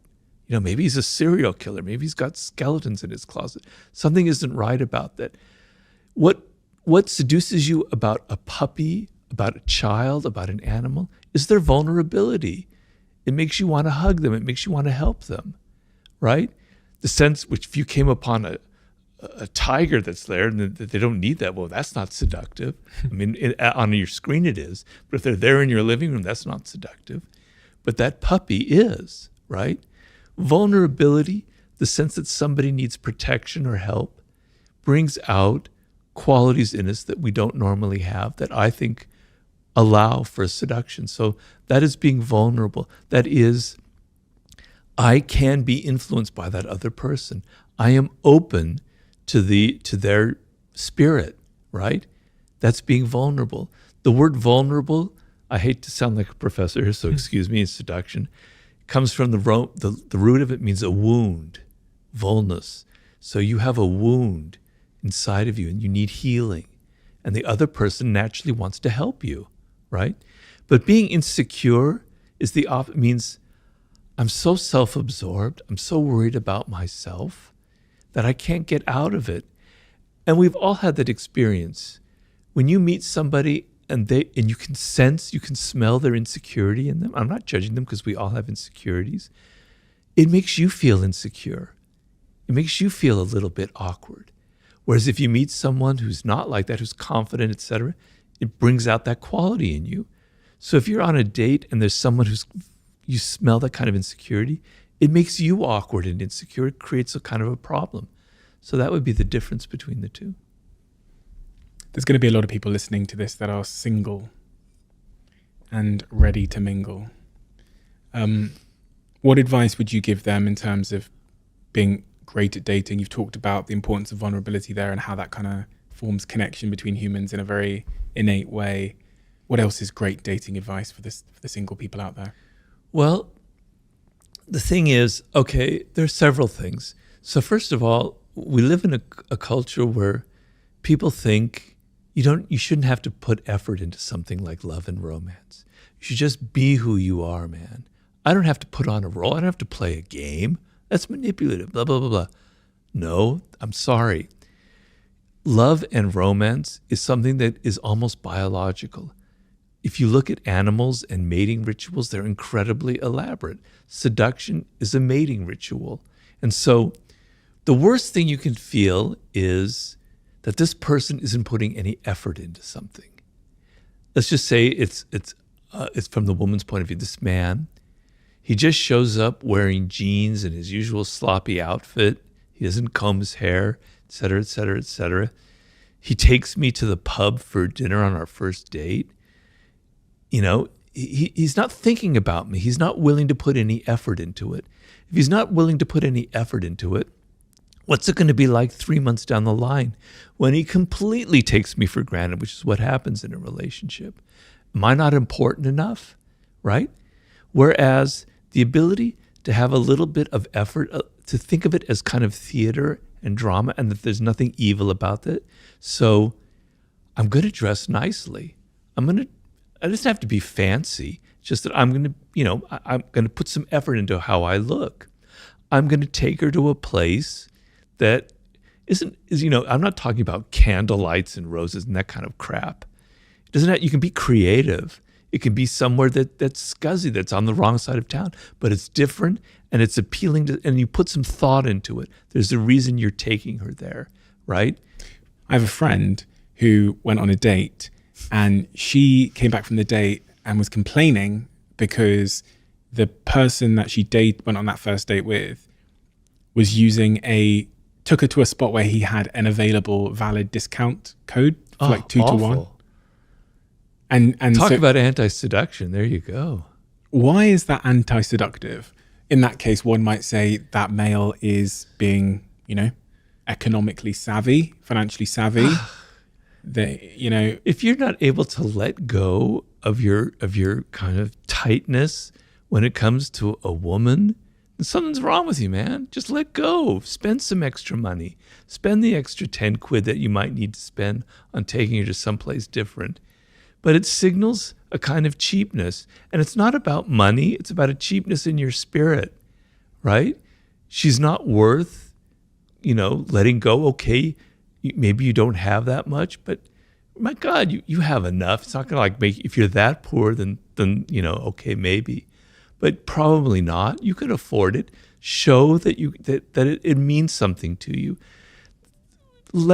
Maybe he's a serial killer. Maybe he's got skeletons in his closet. Something isn't right about that. What seduces you about a puppy, about a child, about an animal, is their vulnerability. It makes you want to hug them. It makes you want to help them, right? The sense which if you came upon a tiger that's there and they don't need that, well, that's not seductive. I mean, on your screen it is, but if they're there in your living room, that's not seductive. But that puppy is, right? Vulnerability, the sense that somebody needs protection or help, brings out qualities in us that we don't normally have that I think allow for seduction. So that is being vulnerable. That is, I can be influenced by that other person. I am open to their spirit, right? That's being vulnerable. The word vulnerable, I hate to sound like a professor here, so excuse me, in seduction, comes from the root of it means a wound, vulnus. So you have a wound inside of you and you need healing. And the other person naturally wants to help you, right? But being insecure is means I'm so self-absorbed, I'm so worried about myself that I can't get out of it. And we've all had that experience. When you meet somebody and you can sense, you can smell their insecurity in them. I'm not judging them because we all have insecurities. It makes you feel insecure. It makes you feel a little bit awkward. Whereas if you meet someone who's not like that, who's confident, etc., it brings out that quality in you. So if you're on a date and there's someone you smell that kind of insecurity, it makes you awkward and insecure. It creates a kind of a problem. So that would be the difference between the two. There's going to be a lot of people listening to this that are single and ready to mingle. What advice would you give them in terms of being great at dating? You've talked about the importance of vulnerability there and how that kind of forms connection between humans in a very innate way. What else is great dating advice for the single people out there? Well, the thing is, okay, there are several things. So first of all, we live in a culture where people think you shouldn't have to put effort into something like love and romance. You should just be who you are, man. I don't have to put on a role. I don't have to play a game. That's manipulative, blah, blah, blah, blah. No, I'm sorry. Love and romance is something that is almost biological. If you look at animals and mating rituals, they're incredibly elaborate. Seduction is a mating ritual. And so the worst thing you can feel is that this person isn't putting any effort into something. Let's just say it's from the woman's point of view. This man, he just shows up wearing jeans and his usual sloppy outfit. He doesn't comb his hair, et cetera, et cetera, et cetera. He takes me to the pub for dinner on our first date. You know, he's not thinking about me. He's not willing to put any effort into it. If he's not willing to put any effort into it, what's it going to be like 3 months down the line when he completely takes me for granted, which is what happens in a relationship? Am I not important enough, right? Whereas the ability to have a little bit of effort, to think of it as kind of theater and drama, and that there's nothing evil about it. So I'm going to dress nicely. I just have to be fancy. It's just that I'm going to put some effort into how I look. I'm going to take her to a place that I'm not talking about candlelights and roses and that kind of crap. It doesn't. You can be creative. It can be somewhere that's scuzzy, that's on the wrong side of town, but it's different and it's appealing to, and you put some thought into it. There's a reason you're taking her there, right? I have a friend who went on a date, and she came back from the date and was complaining because the person that she went on that first date with was took her to a spot where he had an available valid discount code for like 2 to 1. And talk about anti-seduction. There you go. Why is that anti-seductive? In that case, one might say that male is being, economically savvy, financially savvy. If you're not able to let go of your kind of tightness when it comes to a woman, then something's wrong with you, man. Just let go. Spend some extra money. Spend the extra 10 quid that you might need to spend on taking her to someplace different. But it signals a kind of cheapness. And it's not about money. It's about a cheapness in your spirit, right? She's not worth, letting go. Okay, maybe you don't have that much, but my God, you have enough. It's not going to make, if you're that poor, then okay, maybe. But probably not. You can afford it. Show that it means something to you.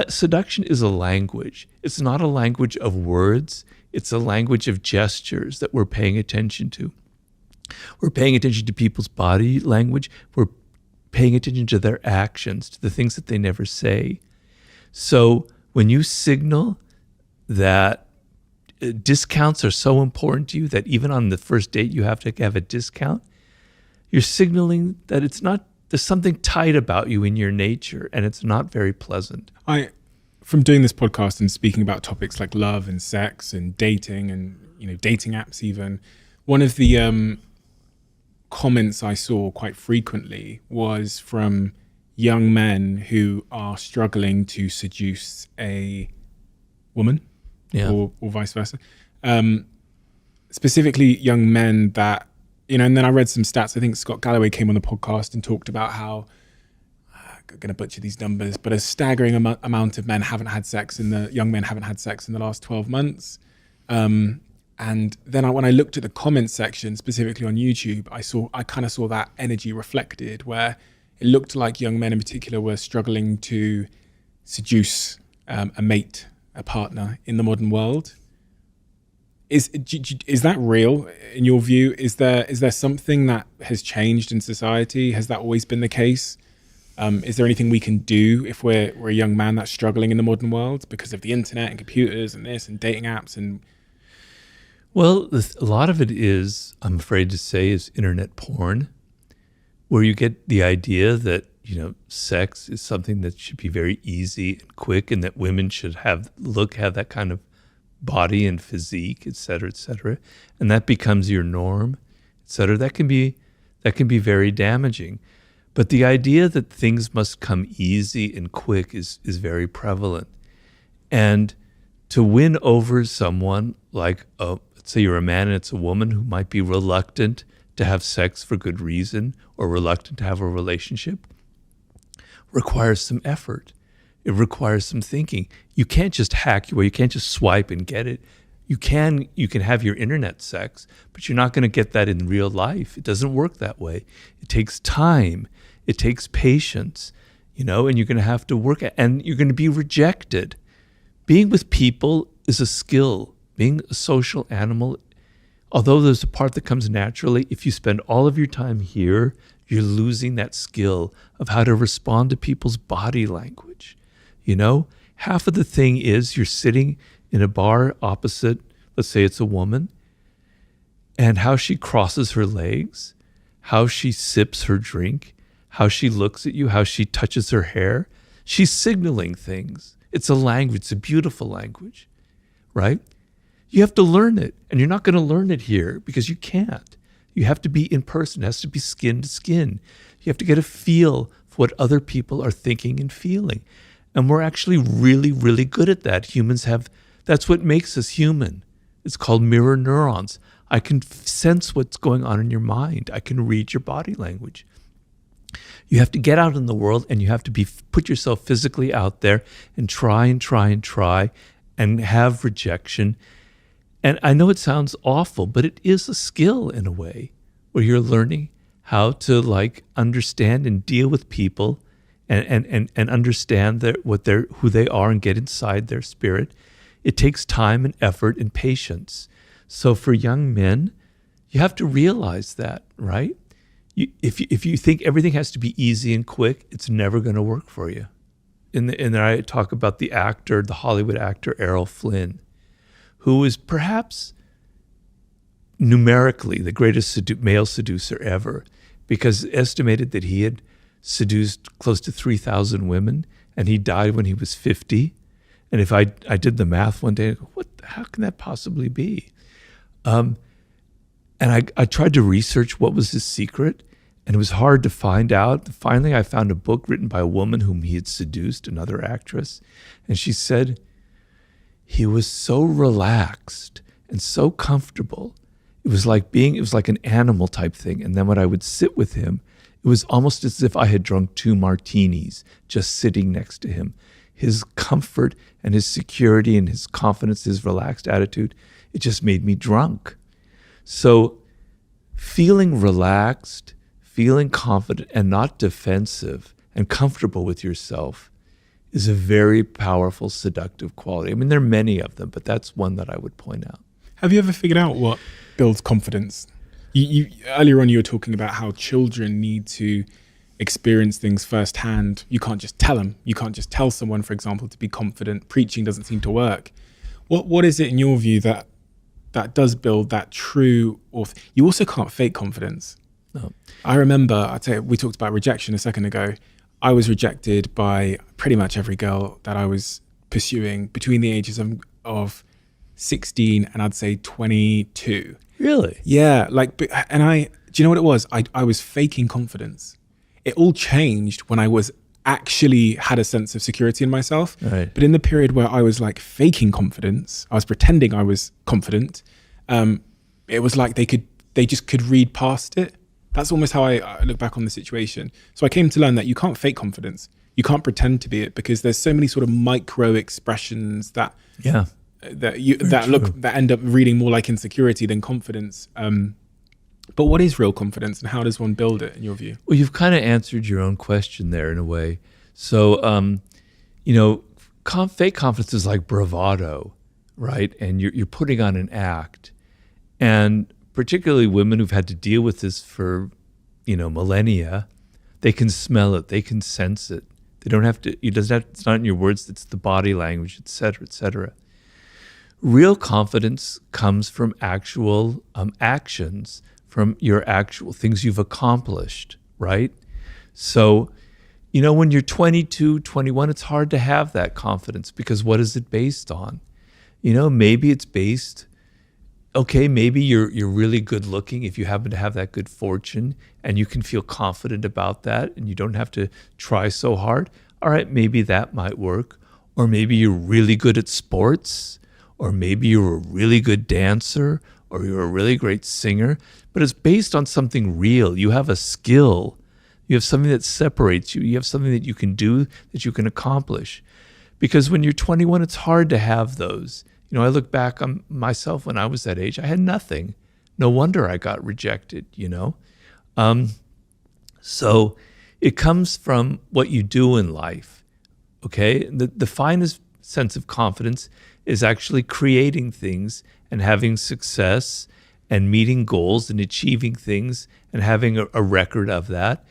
Seduction is a language. It's not a language of words. It's a language of gestures that we're paying attention to. We're paying attention to people's body language. We're paying attention to their actions, to the things that they never say. So when you signal that discounts are so important to you that even on the first date you have to have a discount, you're signaling that there's something tight about you in your nature, and it's not very pleasant. From doing this podcast and speaking about topics like love and sex and dating and dating apps even, one of the comments I saw quite frequently was from young men who are struggling to seduce a woman, or vice versa. Specifically young men that, and then I read some stats. I think Scott Galloway came on the podcast and talked about how, I'm going to butcher these numbers, but a staggering amount of men haven't had sex young men haven't had sex in the last 12 months. And then when I looked at the comments section, specifically on YouTube, I kind of saw that energy reflected, where it looked like young men in particular were struggling to seduce a mate, a partner in the modern world. Is that real in your view? Is there something that has changed in society? Has that always been the case? Is there anything we can do if we're a young man that's struggling in the modern world because of the internet and computers and this and dating apps? And well, a lot of it is, I'm afraid to say, is internet porn, where you get the idea that sex is something that should be very easy and quick, and that women should have that kind of body and physique, et cetera, and that becomes your norm, et cetera. That can be very damaging. But the idea that things must come easy and quick is very prevalent. And to win over someone like, let's say you're a man and it's a woman who might be reluctant to have sex for good reason or reluctant to have a relationship, requires some effort. It requires some thinking. You can't just hack your way. You can't just swipe and get it. You can have your internet sex, but you're not going to get that in real life. It doesn't work that way. It takes time. It takes patience. and you're going to have to work at, and you're going to be rejected. Being with people is a skill. Being a social animal, although there's a part that comes naturally, if you spend all of your time here, you're losing that skill of how to respond to people's body language. Half of the thing is you're sitting in a bar opposite, let's say it's a woman, and how she crosses her legs, how she sips her drink, how she looks at you, how she touches her hair. She's signaling things. It's a language. It's a beautiful language, right? You have to learn it, and you're not going to learn it here because you can't. You have to be in person. It has to be skin to skin. You have to get a feel for what other people are thinking and feeling. And we're actually really, really good at that. That's what makes us human. It's called mirror neurons. I can sense what's going on in your mind. I can read your body language. You have to get out in the world, and you have to put yourself physically out there and try and have rejection. And I know it sounds awful, but it is a skill in a way where you're learning how to understand and deal with people and understand who they are and get inside their spirit. It takes time and effort and patience. So for young men, you have to realize that, right? If you think everything has to be easy and quick, it's never going to work for you. And I talk about the Hollywood actor Errol Flynn, who is perhaps numerically the greatest male seducer ever, because it's estimated that he had seduced close to 3,000 women, and he died when he was 50. And if I did the math one day, I go, how can that possibly be? And I tried to research what was his secret, and it was hard to find out. Finally, I found a book written by a woman whom he had seduced, another actress, and she said he was so relaxed and so comfortable. It was like an animal type thing. And then when I would sit with him, it was almost as if I had drunk 2 martinis just sitting next to him. His comfort and his security and his confidence, his relaxed attitude, it just made me drunk. So feeling relaxed, feeling confident and not defensive and comfortable with yourself is a very powerful, seductive quality. I mean, there are many of them, but that's one that I would point out. Have you ever figured out what builds confidence? You earlier on, you were talking about how children need to experience things firsthand. You can't just tell them. You can't just tell someone, for example, to be confident. Preaching doesn't seem to work. What is it in your view that does build that true? You also can't fake confidence. No. I remember, we talked about rejection a second ago. I was rejected by pretty much every girl that I was pursuing between the ages of 16 and I'd say 22. Really? Yeah. Do you know what it was? I was faking confidence. It all changed when I was actually had a sense of security in myself. Right. But in the period where I was faking confidence, I was pretending I was confident. It was like they just could read past it. That's almost how I look back on the situation. So I came to learn that you can't fake confidence. You can't pretend to be it, because there's so many sort of micro expressions that end up reading more like insecurity than confidence. But what is real confidence, and how does one build it in your view? Well, you've kind of answered your own question there in a way. So, fake confidence is like bravado, right? And you're putting on an act. And particularly women who've had to deal with this for, millennia, they can smell it, they can sense it. They don't have to, it's not in your words, it's the body language, et cetera, et cetera. Real confidence comes from actual actions, from your actual things you've accomplished, right? So, when you're 22, 21, it's hard to have that confidence, because what is it based on? Maybe it's based, maybe you're really good looking if you happen to have that good fortune and you can feel confident about that and you don't have to try so hard. All right, maybe that might work. Or maybe you're really good at sports, or maybe you're a really good dancer, or you're a really great singer, but it's based on something real. You have a skill. You have something that separates you. You have something that you can do, that you can accomplish. Because when you're 21, it's hard to have those. I look back on myself when I was that age. I had nothing. No wonder I got rejected, So It comes from what you do in life, okay? The finest sense of confidence is actually creating things and having success and meeting goals and achieving things and having a record of that,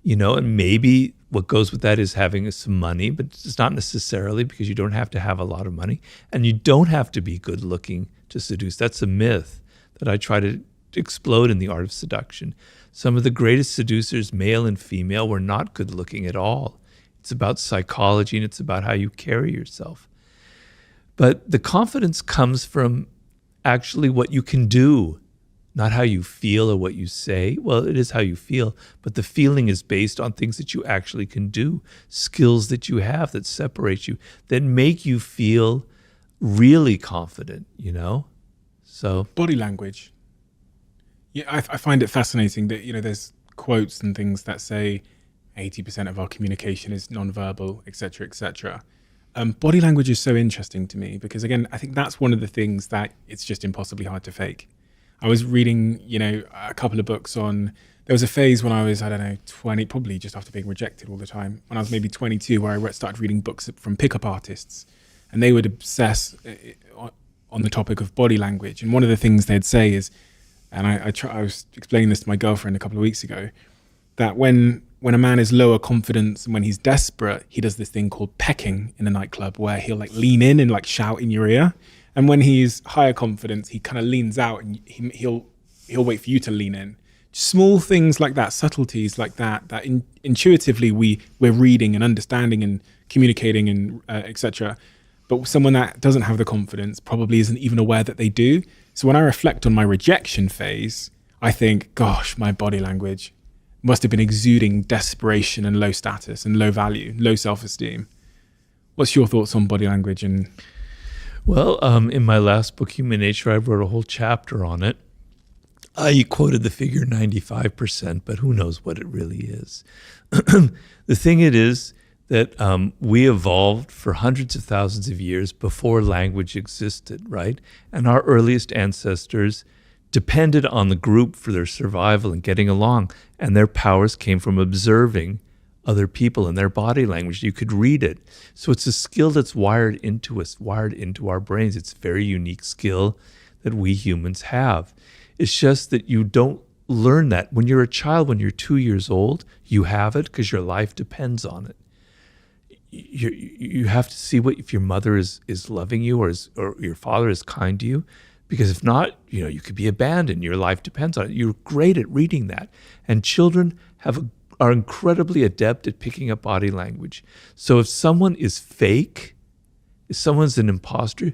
and maybe what goes with that is having some money, but it's not necessarily, because you don't have to have a lot of money, and you don't have to be good looking to seduce. That's a myth that I try to explode in The Art of Seduction. Some of the greatest seducers, male and female, were not good looking at all. It's about psychology, and it's about how you carry yourself. But the confidence comes from actually what you can do, not how you feel or what you say. Well, it is how you feel, but the feeling is based on things that you actually can do, skills that you have that separate you, that make you feel really confident, So Body language. Yeah, I find it fascinating that, there's quotes and things that say 80% of our communication is nonverbal, et cetera, et cetera. Body language is so interesting to me because, again, I think that's one of the things that it's just impossibly hard to fake. I was reading, a couple of books on, there was a phase when I was, 20, probably just after being rejected all the time, when I was maybe 22, where I started reading books from pickup artists, and they would obsess on the topic of body language. And one of the things they'd say is, and I was explaining this to my girlfriend a couple of weeks ago, that when a man is lower confidence and when he's desperate, he does this thing called pecking in a nightclub, where he'll lean in and shout in your ear. And when he's higher confidence, he kind of leans out and he'll wait for you to lean in. Small things like that, subtleties like that intuitively we're reading and understanding and communicating and etc. But someone that doesn't have the confidence probably isn't even aware that they do. So when I reflect on my rejection phase, I think, gosh, my body language must have been exuding desperation and low status and low value, low self-esteem. What's your thoughts on body language? Well, in my last book, Human Nature, I wrote a whole chapter on it. I quoted the figure 95%, but who knows what it really is. The thing it is that we evolved for hundreds of thousands of years before language existed, right? And our earliest ancestors depended on the group for their survival and getting along, and their powers came from observing other people and their body language. You could read it. So it's a skill that's wired into us, wired into our brains. It's a very unique skill that we humans have. It's just that you don't learn that. When you're a child, when you're 2 years old, you have it because your life depends on it. You have to see if your mother is loving you or your father is kind to you, because if not, you could be abandoned. Your life depends on it. You're great at reading that. And children are incredibly adept at picking up body language. So if someone is fake, if someone's an imposter,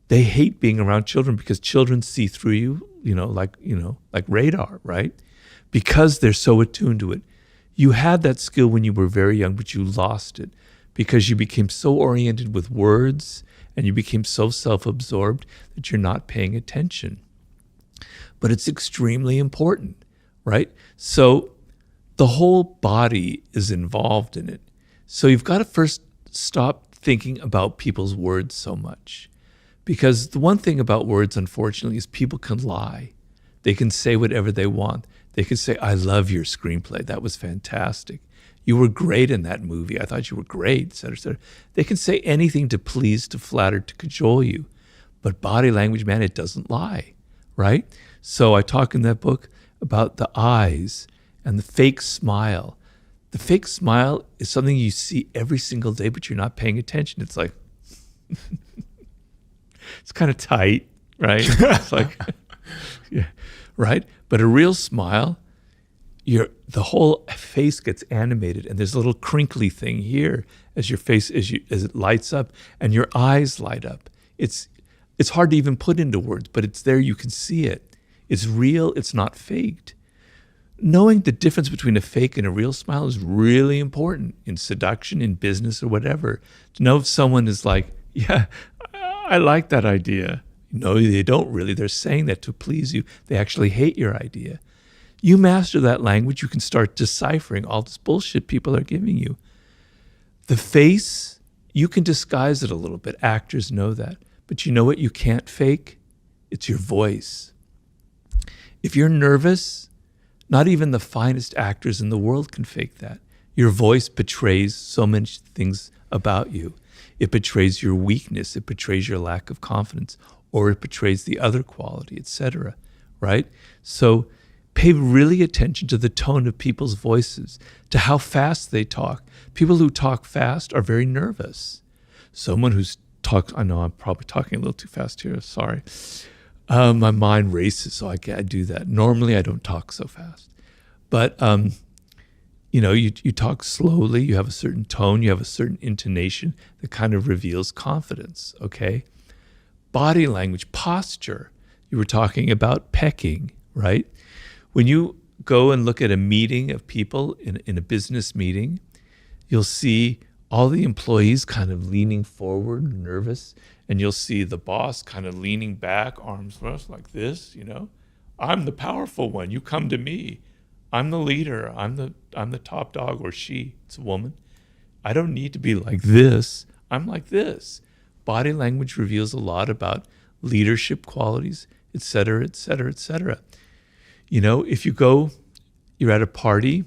they hate being around children because children see through you, like radar, right? Because they're so attuned to it. You had that skill when you were very young, but you lost it because you became so oriented with words and you became so self-absorbed that you're not paying attention. But it's extremely important, right? So the whole body is involved in it. So you've got to first stop thinking about people's words so much. Because the one thing about words, unfortunately, is people can lie. They can say whatever they want. They can say, I love your screenplay. That was fantastic. You were great in that movie. I thought you were great, et cetera, et cetera. They can say anything to please, to flatter, to cajole you. But body language, man, it doesn't lie, right? So I talk in that book about the eyes and the fake smile. The fake smile is something you see every single day, but you're not paying attention. It's like, it's kind of tight, right? It's like, yeah, right? But a real smile, the whole face gets animated, and there's a little crinkly thing here as your face, as it lights up, and your eyes light up. It's hard to even put into words, but it's there. You can see it. It's real. It's not faked. Knowing the difference between a fake and a real smile is really important in seduction, in business, or whatever. To know if someone is like, yeah, I like that idea. No, they don't really. They're saying that to please you. They actually hate your idea. You master that language, you can start deciphering all this bullshit people are giving you. The face, you can disguise it a little bit. Actors know that. But you know what you can't fake? It's your voice. If you're nervous, not even the finest actors in the world can fake that. Your voice betrays so many things about you. It betrays your weakness. It betrays your lack of confidence, or it betrays the other quality, etc. Right? So pay really attention to the tone of people's voices, to how fast they talk. People who talk fast are very nervous. Someone who's talks, I know I'm probably talking a little too fast here, sorry. My mind races, so I do that. Normally I don't talk so fast. But, you talk slowly, you have a certain tone, you have a certain intonation that kind of reveals confidence, okay? Body language, posture. You were talking about pecking, right? When you go and look at a meeting of people in a business meeting, you'll see all the employees kind of leaning forward, nervous, and you'll see the boss kind of leaning back, arms crossed like this, I'm the powerful one, you come to me. I'm the leader, I'm the top dog, or she, it's a woman. I don't need to be like this, I'm like this. Body language reveals a lot about leadership qualities, et cetera, et cetera, et cetera. If you're at a party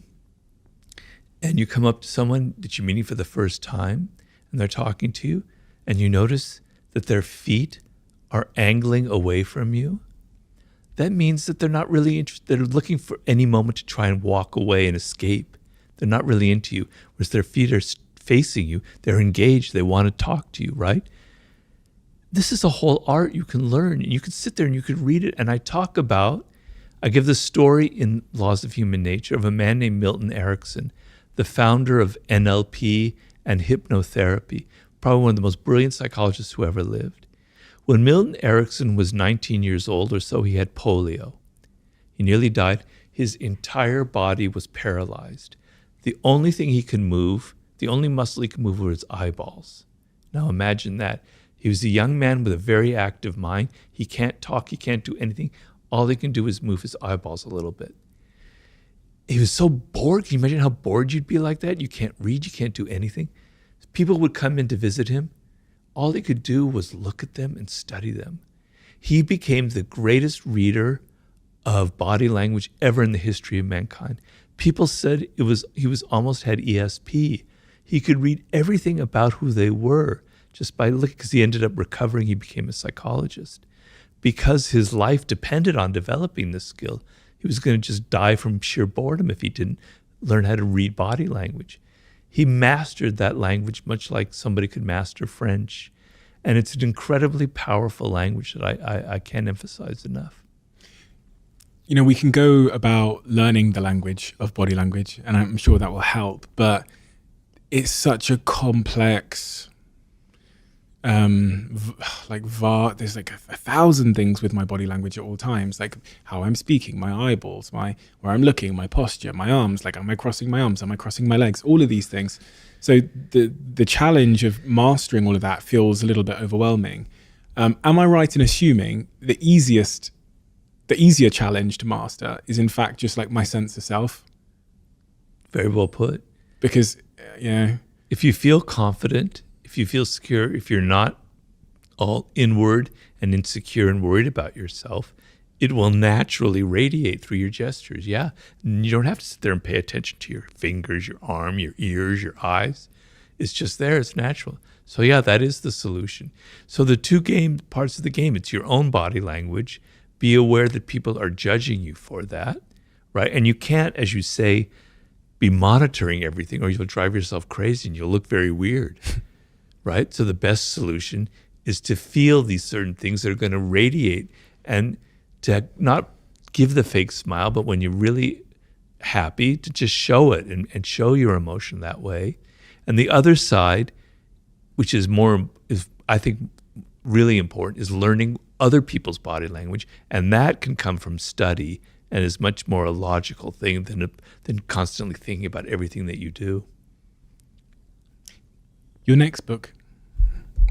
and you come up to someone that you're meeting for the first time and they're talking to you and you notice that their feet are angling away from you, that means that they're not really interested. They're looking for any moment to try and walk away and escape. They're not really into you. Whereas their feet are facing you, they're engaged, they want to talk to you, right? This is a whole art you can learn. You can sit there and you can read it. And I give the story in Laws of Human Nature of a man named Milton Erickson, the founder of NLP and hypnotherapy, probably one of the most brilliant psychologists who ever lived. When Milton Erickson was 19 years old or so, he had polio. He nearly died. His entire body was paralyzed. The only thing he could move, the only muscle he could move were his eyeballs. Now imagine that. He was a young man with a very active mind. He can't talk, he can't do anything. All he can do is move his eyeballs a little bit. He was so bored. Can you imagine how bored you'd be like that? You can't read, you can't do anything. People would come in to visit him. All he could do was look at them and study them. He became the greatest reader of body language ever in the history of mankind. People said he was almost had ESP. He could read everything about who they were just by looking, because he ended up recovering. He became a psychologist. Because his life depended on developing this skill, he was going to just die from sheer boredom if he didn't learn how to read body language. He mastered that language much like somebody could master French. And it's an incredibly powerful language that I can't emphasize enough. We can go about learning the language of body language, and I'm sure that will help, but it's such a complex, there's like 1,000 things with my body language at all times, like how I'm speaking, my eyeballs, where I'm looking, my posture, my arms, like am I crossing my arms, am I crossing my legs, all of these things. So the challenge of mastering all of that feels a little bit overwhelming. Am I right in assuming the easier challenge to master is in fact just like my sense of self? Very well put. Because, if you feel confident, if you feel secure, if you're not all inward and insecure and worried about yourself, it will naturally radiate through your gestures. Yeah. You don't have to sit there and pay attention to your fingers, your arm, your ears, your eyes. It's just there. It's natural. So yeah, that is the solution. So the two parts of the game, it's your own body language. Be aware that people are judging you for that, right? And you can't, as you say, be monitoring everything or you'll drive yourself crazy and you'll look very weird, right? So the best solution is to feel these certain things that are going to radiate and to not give the fake smile, but when you're really happy, to just show it and show your emotion that way. And the other side, which is I think really important, is learning other people's body language, and that can come from study and is much more a logical thing than constantly thinking about everything that you do. Your next book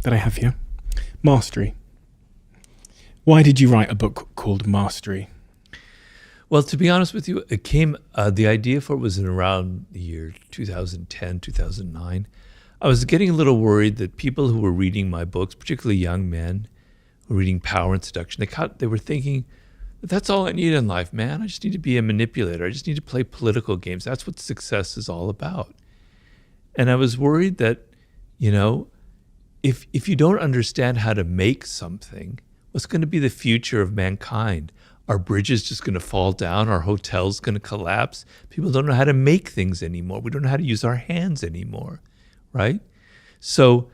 that I have here, Mastery. Why did you write a book called Mastery? Well, to be honest with you, it came, the idea for it was in around the year 2010, 2009. I was getting a little worried that people who were reading my books, particularly young men who were reading Power and Seduction, they were thinking, that's all I need in life, man. I just need to be a manipulator. I just need to play political games. That's what success is all about. And I was worried that, you know, if you don't understand how to make something, what's going to be the future of mankind? Are bridges just going to fall down? Are hotels going to collapse? People don't know how to make things anymore. We don't know how to use our hands anymore, right? So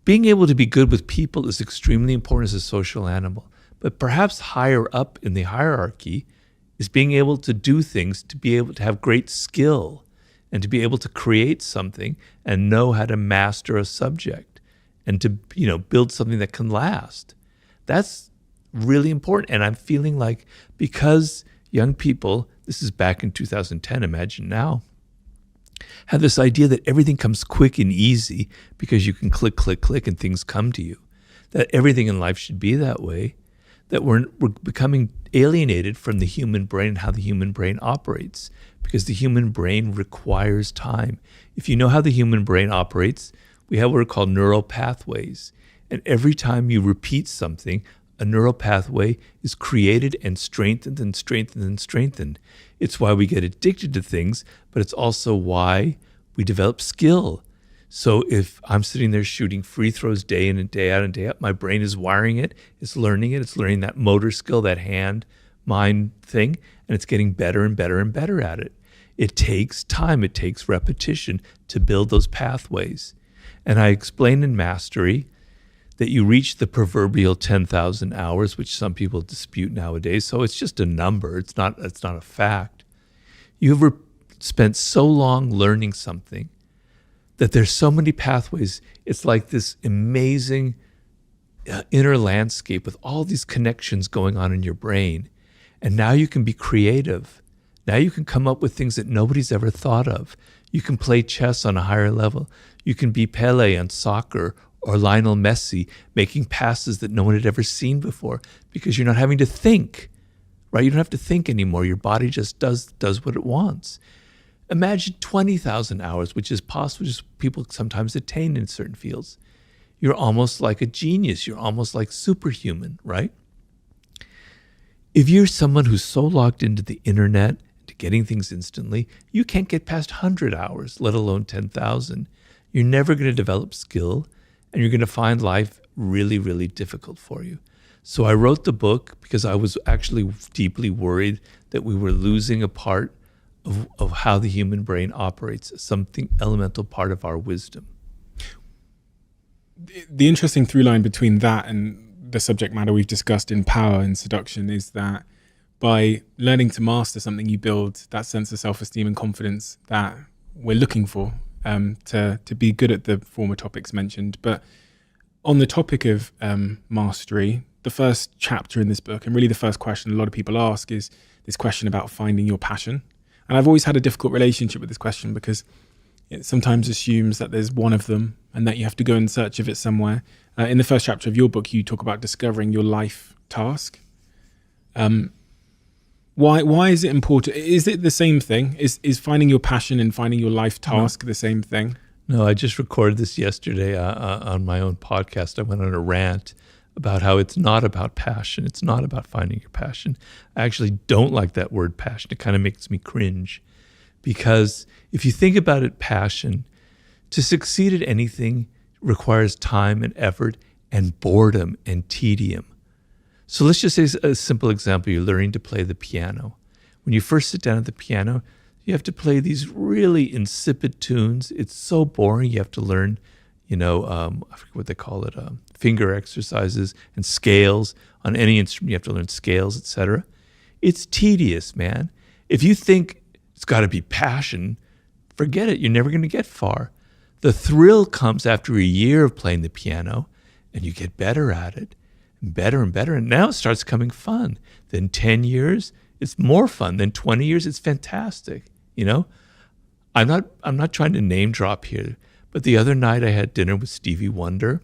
being able to be good with people is extremely important as a social animal. But perhaps higher up in the hierarchy is being able to do things, to be able to have great skill and to be able to create something and know how to master a subject and to, you know, build something that can last. That's really important. And I'm feeling like, because young people, this is back in 2010, imagine now, have this idea that everything comes quick and easy because you can click, click, click and things come to you, that everything in life should be that way, that we're becoming alienated from the human brain and how the human brain operates, because the human brain requires time. If you know how the human brain operates, we have what are called neural pathways. And every time you repeat something, a neural pathway is created and strengthened and strengthened and strengthened. It's why we get addicted to things, but it's also why we develop skill. So if I'm sitting there shooting free throws day in and day out and day out, my brain is wiring it, it's learning that motor skill, that hand-mind thing, and it's getting better and better and better at it. It takes time, it takes repetition to build those pathways. And I explain in Mastery that you reach the proverbial 10,000 hours, which some people dispute nowadays. So it's just a number. It's not a fact. You've spent so long learning something that there's so many pathways. It's like this amazing inner landscape with all these connections going on in your brain. And now you can be creative. Now you can come up with things that nobody's ever thought of. You can play chess on a higher level. You can be Pele on soccer or Lionel Messi making passes that no one had ever seen before, because you're not having to think, right? You don't have to think anymore. Your body just does what it wants. Imagine 20,000 hours, which is possible, just people sometimes attain in certain fields. You're almost like a genius. You're almost like superhuman, right? If you're someone who's so logged into the internet, to getting things instantly, you can't get past 100 hours, let alone 10,000. You're never going to develop skill, and you're going to find life really, really difficult for you. So I wrote the book because I was actually deeply worried that we were losing a part of how the human brain operates, something elemental part of our wisdom. The interesting through line between that and the subject matter we've discussed in Power and Seduction is that by learning to master something, you build that sense of self-esteem and confidence that we're looking for, to be good at the former topics mentioned. But on the topic of mastery, the first chapter in this book, and really the first question a lot of people ask, is this question about finding your passion. And I've always had a difficult relationship with this question because it sometimes assumes that there's one of them and that you have to go in search of it somewhere. In the first chapter of your book, you talk about discovering your life task. Why is it important? Is it the same thing? Is finding your passion and finding your life task the same thing? No, I just recorded this yesterday on my own podcast. I went on a rant about how it's not about passion. It's not about finding your passion. I actually don't like that word passion. It kind of makes me cringe, because if you think about it, passion, to succeed at anything requires time and effort and boredom and tedium. So let's just say a simple example. You're learning to play the piano. When you first sit down at the piano, you have to play these really insipid tunes. It's so boring. You have to learn, I forget what they call it, finger exercises and scales. On any instrument, you have to learn scales, etc. It's tedious, man. If you think it's got to be passion, forget it. You're never going to get far. The thrill comes after a year of playing the piano, and you get better at it, and better, and now it starts becoming fun. Then 10 years, it's more fun. Then 20 years, it's fantastic. I'm not trying to name drop here, but the other night I had dinner with Stevie Wonder.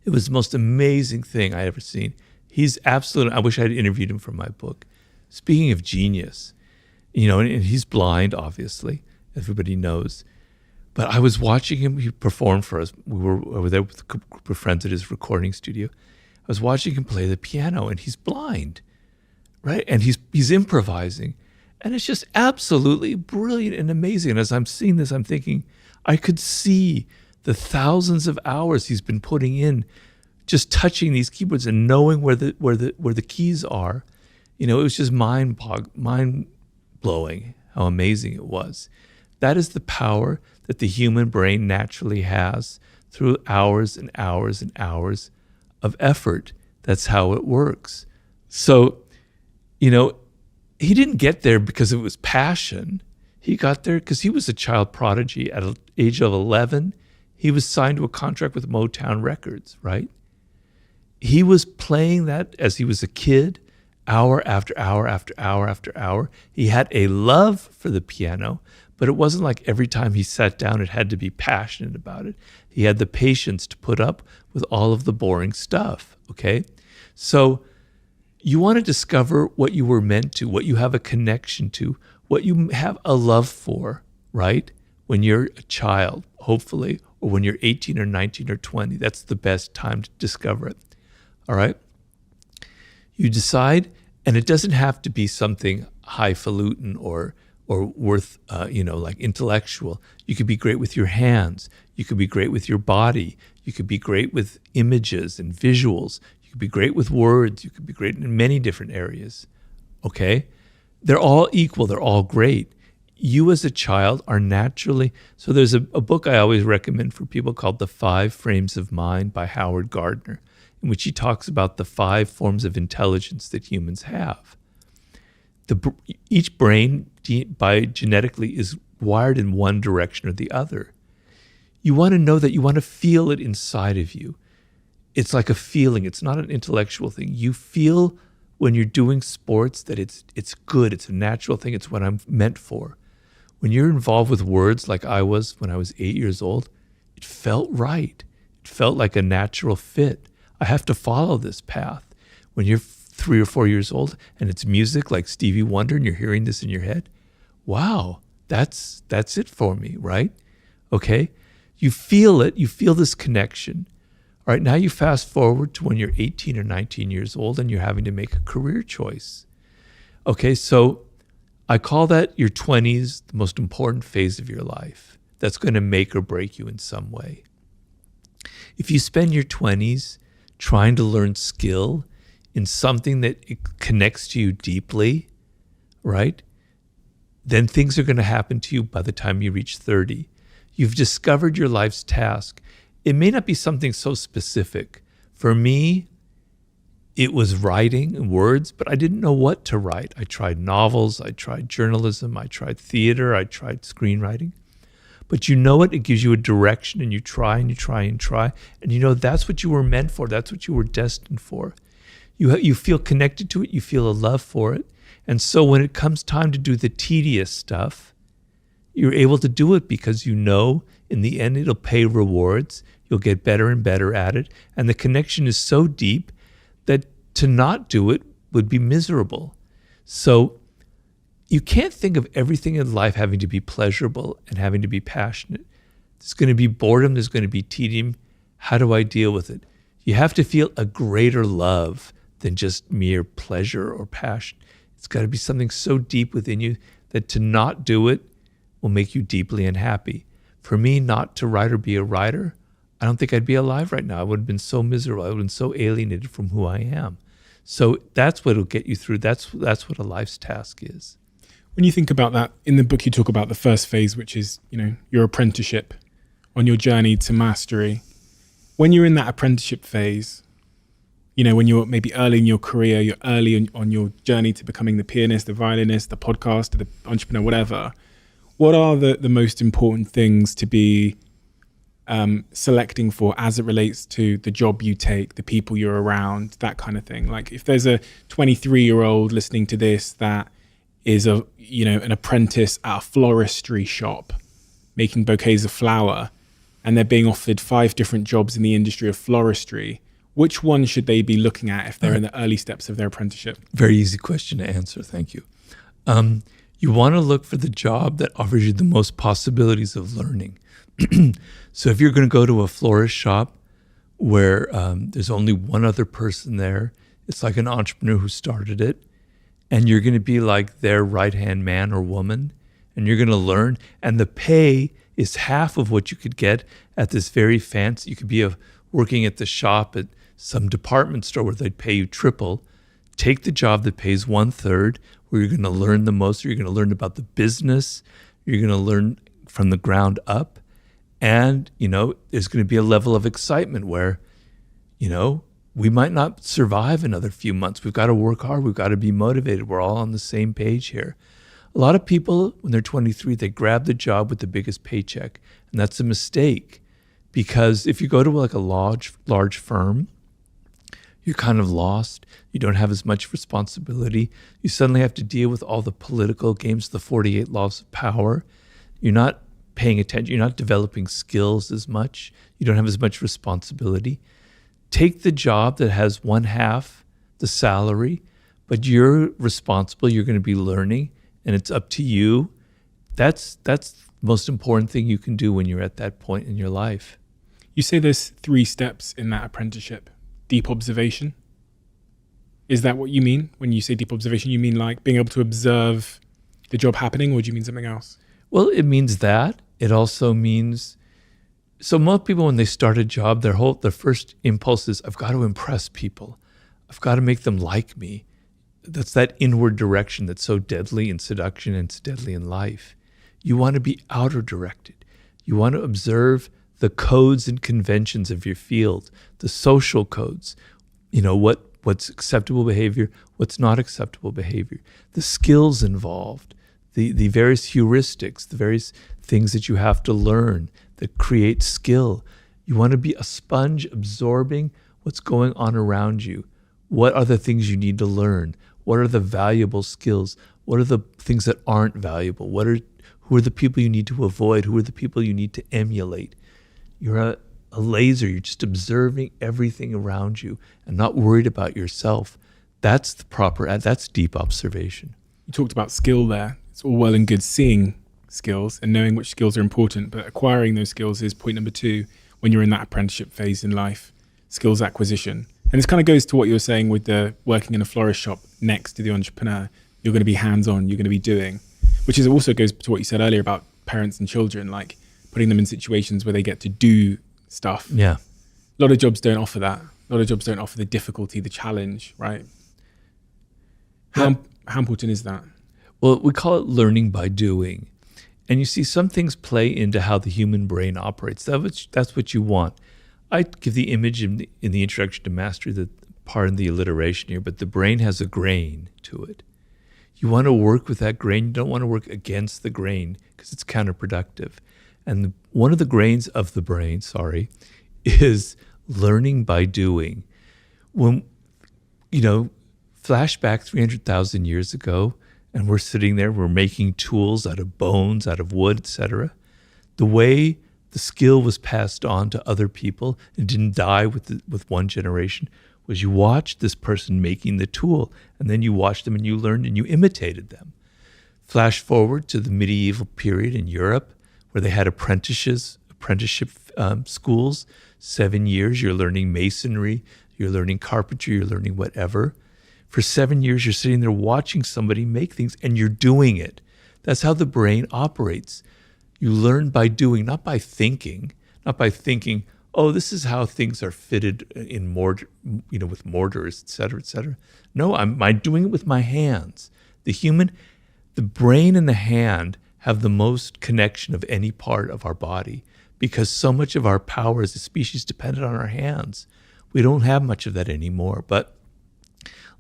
It was the most amazing thing I ever seen. He's absolutely, I wish I had interviewed him for my book. Speaking of genius, and he's blind, obviously, everybody knows. But I was watching him, he performed for us. We were there with a group of friends at his recording studio. I was watching him play the piano, and he's blind, right? And he's improvising. And it's just absolutely brilliant and amazing. And as I'm seeing this, I'm thinking, I could see the thousands of hours he's been putting in just touching these keyboards and knowing where the keys are. It was just mind blowing how amazing it was. That is the power that the human brain naturally has through hours and hours and hours of effort. That's how it works. So, he didn't get there because it was passion. He got there because he was a child prodigy. At the age of 11, he was signed to a contract with Motown Records, right? He was playing that as he was a kid, hour after hour after hour after hour. He had a love for the piano, but it wasn't like every time he sat down, it had to be passionate about it. He had the patience to put up with all of the boring stuff, okay? So you want to discover what you were meant to, what you have a connection to, what you have a love for, right? When you're a child, hopefully, or when you're 18 or 19 or 20, that's the best time to discover it, all right? You decide, and it doesn't have to be something highfalutin or worth, like intellectual. You could be great with your hands. You could be great with your body. You could be great with images and visuals. You could be great with words. You could be great in many different areas, okay? They're all equal. They're all great. You as a child are naturally, so there's a book I always recommend for people called The 5 Frames of Mind by Howard Gardner, in which he talks about the 5 forms of intelligence that humans have. Each brain genetically is wired in one direction or the other. You want to know that, you want to feel it inside of you. It's like a feeling. It's not an intellectual thing. You feel when you're doing sports that it's good. It's a natural thing. It's what I'm meant for. When you're involved with words like I was when I was 8 years old, it felt right. It felt like a natural fit. I have to follow this path. When you're 3 or 4 years old and it's music like Stevie Wonder and you're hearing this in your head, wow, that's it for me, right? Okay? You feel it. You feel this connection. All right, now you fast forward to when you're 18 or 19 years old and you're having to make a career choice. Okay, so I call that your 20s, the most important phase of your life. That's going to make or break you in some way. If you spend your 20s trying to learn skill in something that it connects to you deeply, right? Then things are going to happen to you by the time you reach 30. You've discovered your life's task. It may not be something so specific. For me, it was writing and words, but I didn't know what to write. I tried novels, I tried journalism, I tried theater, I tried screenwriting. But it gives you a direction, and you try and you try and try, and that's what you were meant for. That's what you were destined for. You feel connected to it, you feel a love for it. And so when it comes time to do the tedious stuff, you're able to do it because in the end it'll pay rewards. You'll get better and better at it. And the connection is so deep that to not do it would be miserable. So you can't think of everything in life having to be pleasurable and having to be passionate. There's going to be boredom. There's going to be tedium. How do I deal with it? You have to feel a greater love than just mere pleasure or passion. It's got to be something so deep within you that to not do it will make you deeply unhappy. For me, not to write or be a writer, I don't think I'd be alive right now. I would have been so miserable. I would have been so alienated from who I am. So that's what will get you through. That's what a life's task is. When you think about that, in the book you talk about the first phase, which is, your apprenticeship on your journey to mastery. When you're in that apprenticeship phase, when you're maybe early in your career, you're early on your journey to becoming the pianist, the violinist, the podcaster, the entrepreneur, whatever. What are the most important things to be selecting for as it relates to the job you take, the people you're around, that kind of thing? Like if there's a 23-year-old listening to this that is an apprentice at a floristry shop making bouquets of flower, and they're being offered 5 different jobs in the industry of floristry, which one should they be looking at if they're in the early steps of their apprenticeship? Very easy question to answer. Thank you. You want to look for the job that offers you the most possibilities of learning. So if you're going to go to a florist shop where there's only one other person there, it's like an entrepreneur who started it, and you're going to be like their right-hand man or woman, and you're going to learn, and the pay is half of what you could get at this very fancy. You could be working at the shop at some department store where they'd pay you triple. Take the job that pays 1/3, where you're going to learn the most. You're going to learn about the business. You're going to learn from the ground up. And, there's going to be a level of excitement where, we might not survive another few months. We've got to work hard. We've got to be motivated. We're all on the same page here. A lot of people, when they're 23, they grab the job with the biggest paycheck. And that's a mistake, because if you go to like a large firm, you're kind of lost. You don't have as much responsibility. You suddenly have to deal with all the political games, the 48 laws of power. You're not paying attention. You're not developing skills as much. You don't have as much responsibility. Take the job that has 1/2 the salary, but you're responsible. You're going to be learning, and it's up to you. That's the most important thing you can do when you're at that point in your life. You say there's 3 steps in that apprenticeship. Deep observation. Is that what you mean when you say deep observation? You mean like being able to observe the job happening, or do you mean something else? Well, it means that. It also means, so most people, when they start a job, their first impulse is, I've got to impress people. I've got to make them like me. That's that inward direction that's so deadly in seduction and it's deadly in life. You want to be outer directed. You want to observe the codes and conventions of your field, the social codes, what's acceptable behavior, what's not acceptable behavior, the skills involved, the various heuristics, the various things that you have to learn that create skill. You want to be a sponge absorbing what's going on around you. What are the things you need to learn? What are the valuable skills? What are the things that aren't valuable? Who are the people you need to avoid? Who are the people you need to emulate? You're a laser. You're just observing everything around you and not worried about yourself. That's that's deep observation. You talked about skill there. It's all well and good seeing skills and knowing which skills are important, but acquiring those skills is point number 2 when you're in that apprenticeship phase in life, skills acquisition. And this kind of goes to what you were saying with the working in a florist shop next to the entrepreneur. You're going to be hands-on, you're going to be doing, which is also goes to what you said earlier about parents and children, like putting them in situations where they get to do stuff. Yeah. A lot of jobs don't offer that. A lot of jobs don't offer the difficulty, the challenge, right? How important is that? Well, we call it learning by doing. And you see, some things play into how the human brain operates. That's what you want. I give the image in the introduction to mastery, pardon the alliteration here, but the brain has a grain to it. You want to work with that grain. You don't want to work against the grain because it's counterproductive. And one of the grains of the brain, is learning by doing. When, flashback 300,000 years ago, and we're sitting there, we're making tools out of bones, out of wood, etc. The way the skill was passed on to other people and didn't die with one generation was you watched this person making the tool, and then you watched them and you learned and you imitated them. Flash forward to the medieval period in Europe, where they had apprenticeship schools, 7 years, you're learning masonry, you're learning carpentry, you're learning whatever. For 7 years, you're sitting there watching somebody make things and you're doing it. That's how the brain operates. You learn by doing, not by thinking, oh, this is how things are fitted in mortar, with mortars, et cetera, No, I'm doing it with my hands. The brain and the hand have the most connection of any part of our body because so much of our power as a species depended on our hands. We don't have much of that anymore, but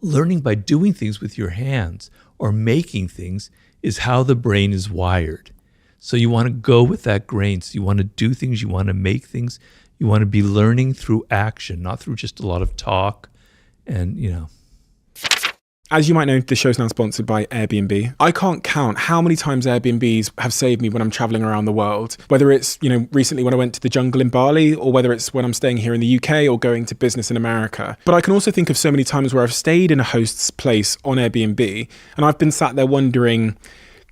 learning by doing things with your hands or making things is how the brain is wired. So you want to go with that grain. So you want to do things, you want to make things, you want to be learning through action, not through just a lot of talk and, As you might know, the show's now sponsored by Airbnb. I can't count how many times Airbnbs have saved me when I'm traveling around the world. Whether it's, recently when I went to the jungle in Bali, or whether it's when I'm staying here in the UK or going to business in America. But I can also think of so many times where I've stayed in a host's place on Airbnb and I've been sat there wondering,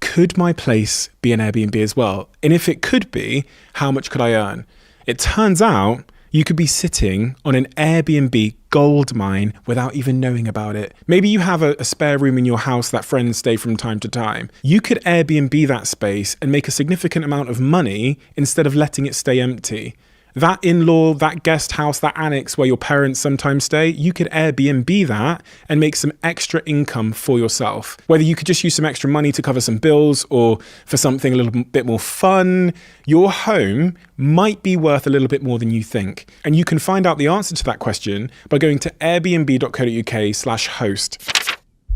could my place be an Airbnb as well? And if it could be, how much could I earn? It turns out You could be sitting on an Airbnb gold mine without even knowing about it. Maybe you have a spare room in your house that friends stay from time to time. You could Airbnb that space and make a significant amount of money instead of letting it stay empty. That in-law, that guest house, that annex where your parents sometimes stay, you could Airbnb that and make some extra income for yourself. Whether you could just use some extra money to cover some bills or for something a little bit more fun, your home might be worth a little bit more than you think. And you can find out the answer to that question by going to airbnb.co.uk/host.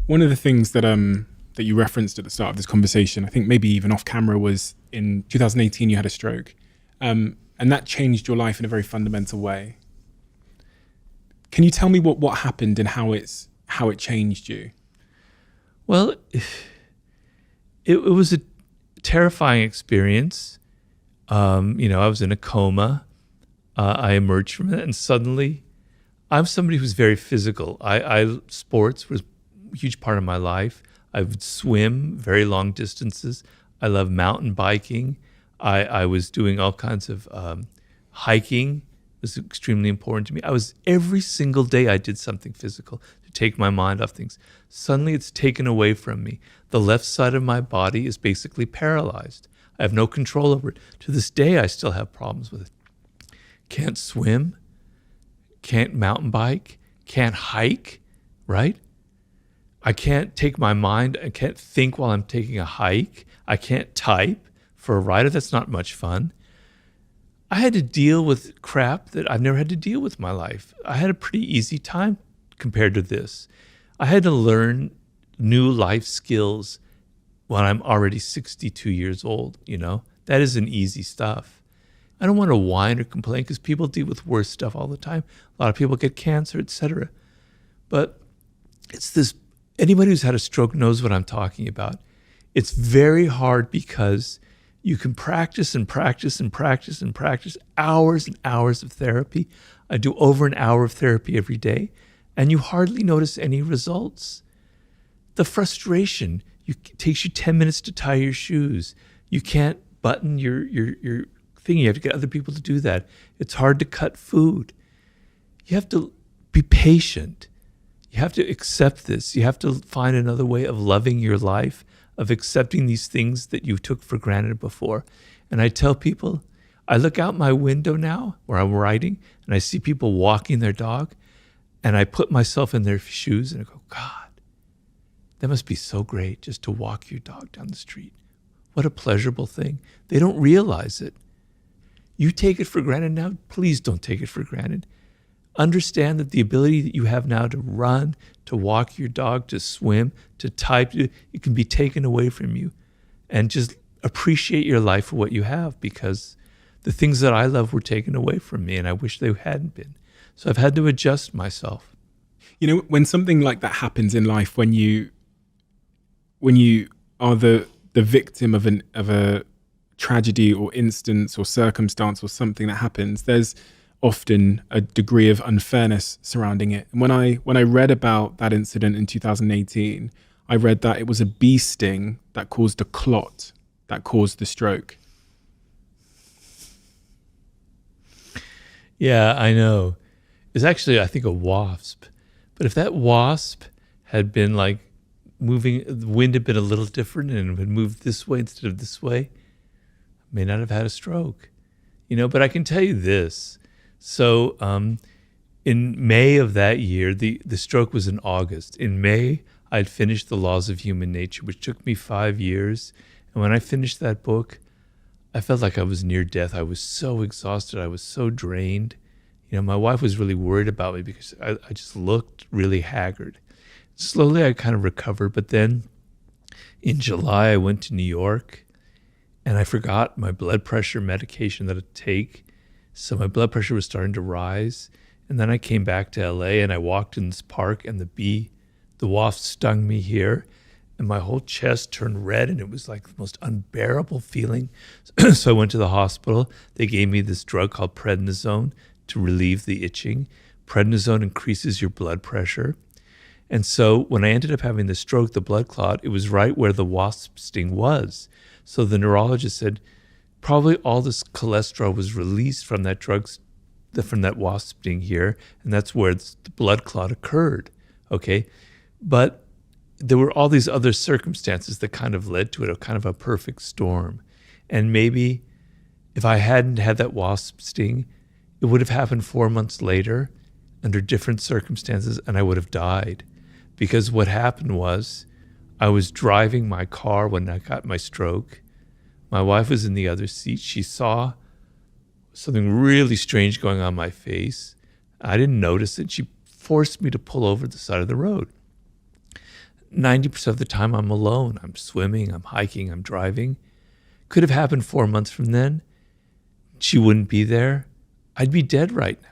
One of the things that you referenced at the start of this conversation, I think maybe even off camera, was in 2018 you had a stroke. And that changed your life in a very fundamental way. Can you tell me what happened and how it changed you? Well, it was a terrifying experience. I was in a coma. I emerged from it, and suddenly, I'm somebody who's very physical. Sports was a huge part of my life. I would swim very long distances. I love mountain biking. I was doing all kinds of hiking. It was extremely important to me. Every single day I did something physical to take my mind off things. Suddenly it's taken away from me. The left side of my body is basically paralyzed. I have no control over it. To this day, I still have problems with it. Can't swim, can't mountain bike, can't hike, right? I can't take my mind, I can't think while I'm taking a hike. I can't type. For a writer, that's not much fun. I had to deal with crap that I've never had to deal with in my life. I had a pretty easy time compared to this. I had to learn new life skills when I'm already 62 years old, That isn't easy stuff. I don't want to whine or complain because people deal with worse stuff all the time. A lot of people get cancer, etc. But anybody who's had a stroke knows what I'm talking about. It's very hard because you can practice and practice and practice and practice hours and hours of therapy. I do over an hour of therapy every day, and you hardly notice any results. The frustration, it takes you 10 minutes to tie your shoes. You can't button your thing. You have to get other people to do that. It's hard to cut food. You have to be patient. You have to accept this. You have to find another way of loving your life, of accepting these things that you took for granted before. And I tell people, I look out my window now where I'm writing and I see people walking their dog, and I put myself in their shoes and I go, God, that must be so great just to walk your dog down the street. What a pleasurable thing. They don't realize it. You take it for granted now. Please don't take it for granted. Understand that the ability that you have now to run, to walk your dog, to swim, to type, it can be taken away from you. And just appreciate your life for what you have, because the things that I love were taken away from me and I wish they hadn't been. So I've had to adjust myself. When something like that happens in life, when you are the victim of a tragedy or instance or circumstance or something that happens, there's often a degree of unfairness surrounding it. And when I read about that incident in 2018, I read that it was a bee sting that caused a clot that caused the stroke. Yeah, I know. It's actually, I think, a wasp. But if that wasp had been like moving, the wind had been a little different and had moved this way instead of this way, I may not have had a stroke. But I can tell you this. So in May of that year, the stroke was in August. In May, I'd finished The Laws of Human Nature, which took me 5 years. And when I finished that book, I felt like I was near death. I was so exhausted. I was so drained. My wife was really worried about me because I just looked really haggard. Slowly, I kind of recovered. But then in July, I went to New York and I forgot my blood pressure medication that I take. So my blood pressure was starting to rise. And then I came back to LA and I walked in this park and the wasp stung me here. And my whole chest turned red and it was like the most unbearable feeling. So I went to the hospital. They gave me this drug called prednisone to relieve the itching. Prednisone increases your blood pressure. And so when I ended up having the stroke, the blood clot, it was right where the wasp sting was. So the neurologist said, probably all this cholesterol was released from that drug from that wasp sting here, and that's where the blood clot occurred, okay? But there were all these other circumstances that kind of led to it, a kind of a perfect storm. And maybe if I hadn't had that wasp sting, it would have happened 4 months later under different circumstances, and I would have died. Because what happened was I was driving my car when I got my stroke. My wife was in the other seat. She saw something really strange going on my face. I didn't notice it. She forced me to pull over the side of the road. 90% of the time I'm alone. I'm swimming, I'm hiking, I'm driving. Could have happened 4 months from then. She wouldn't be there. I'd be dead right now.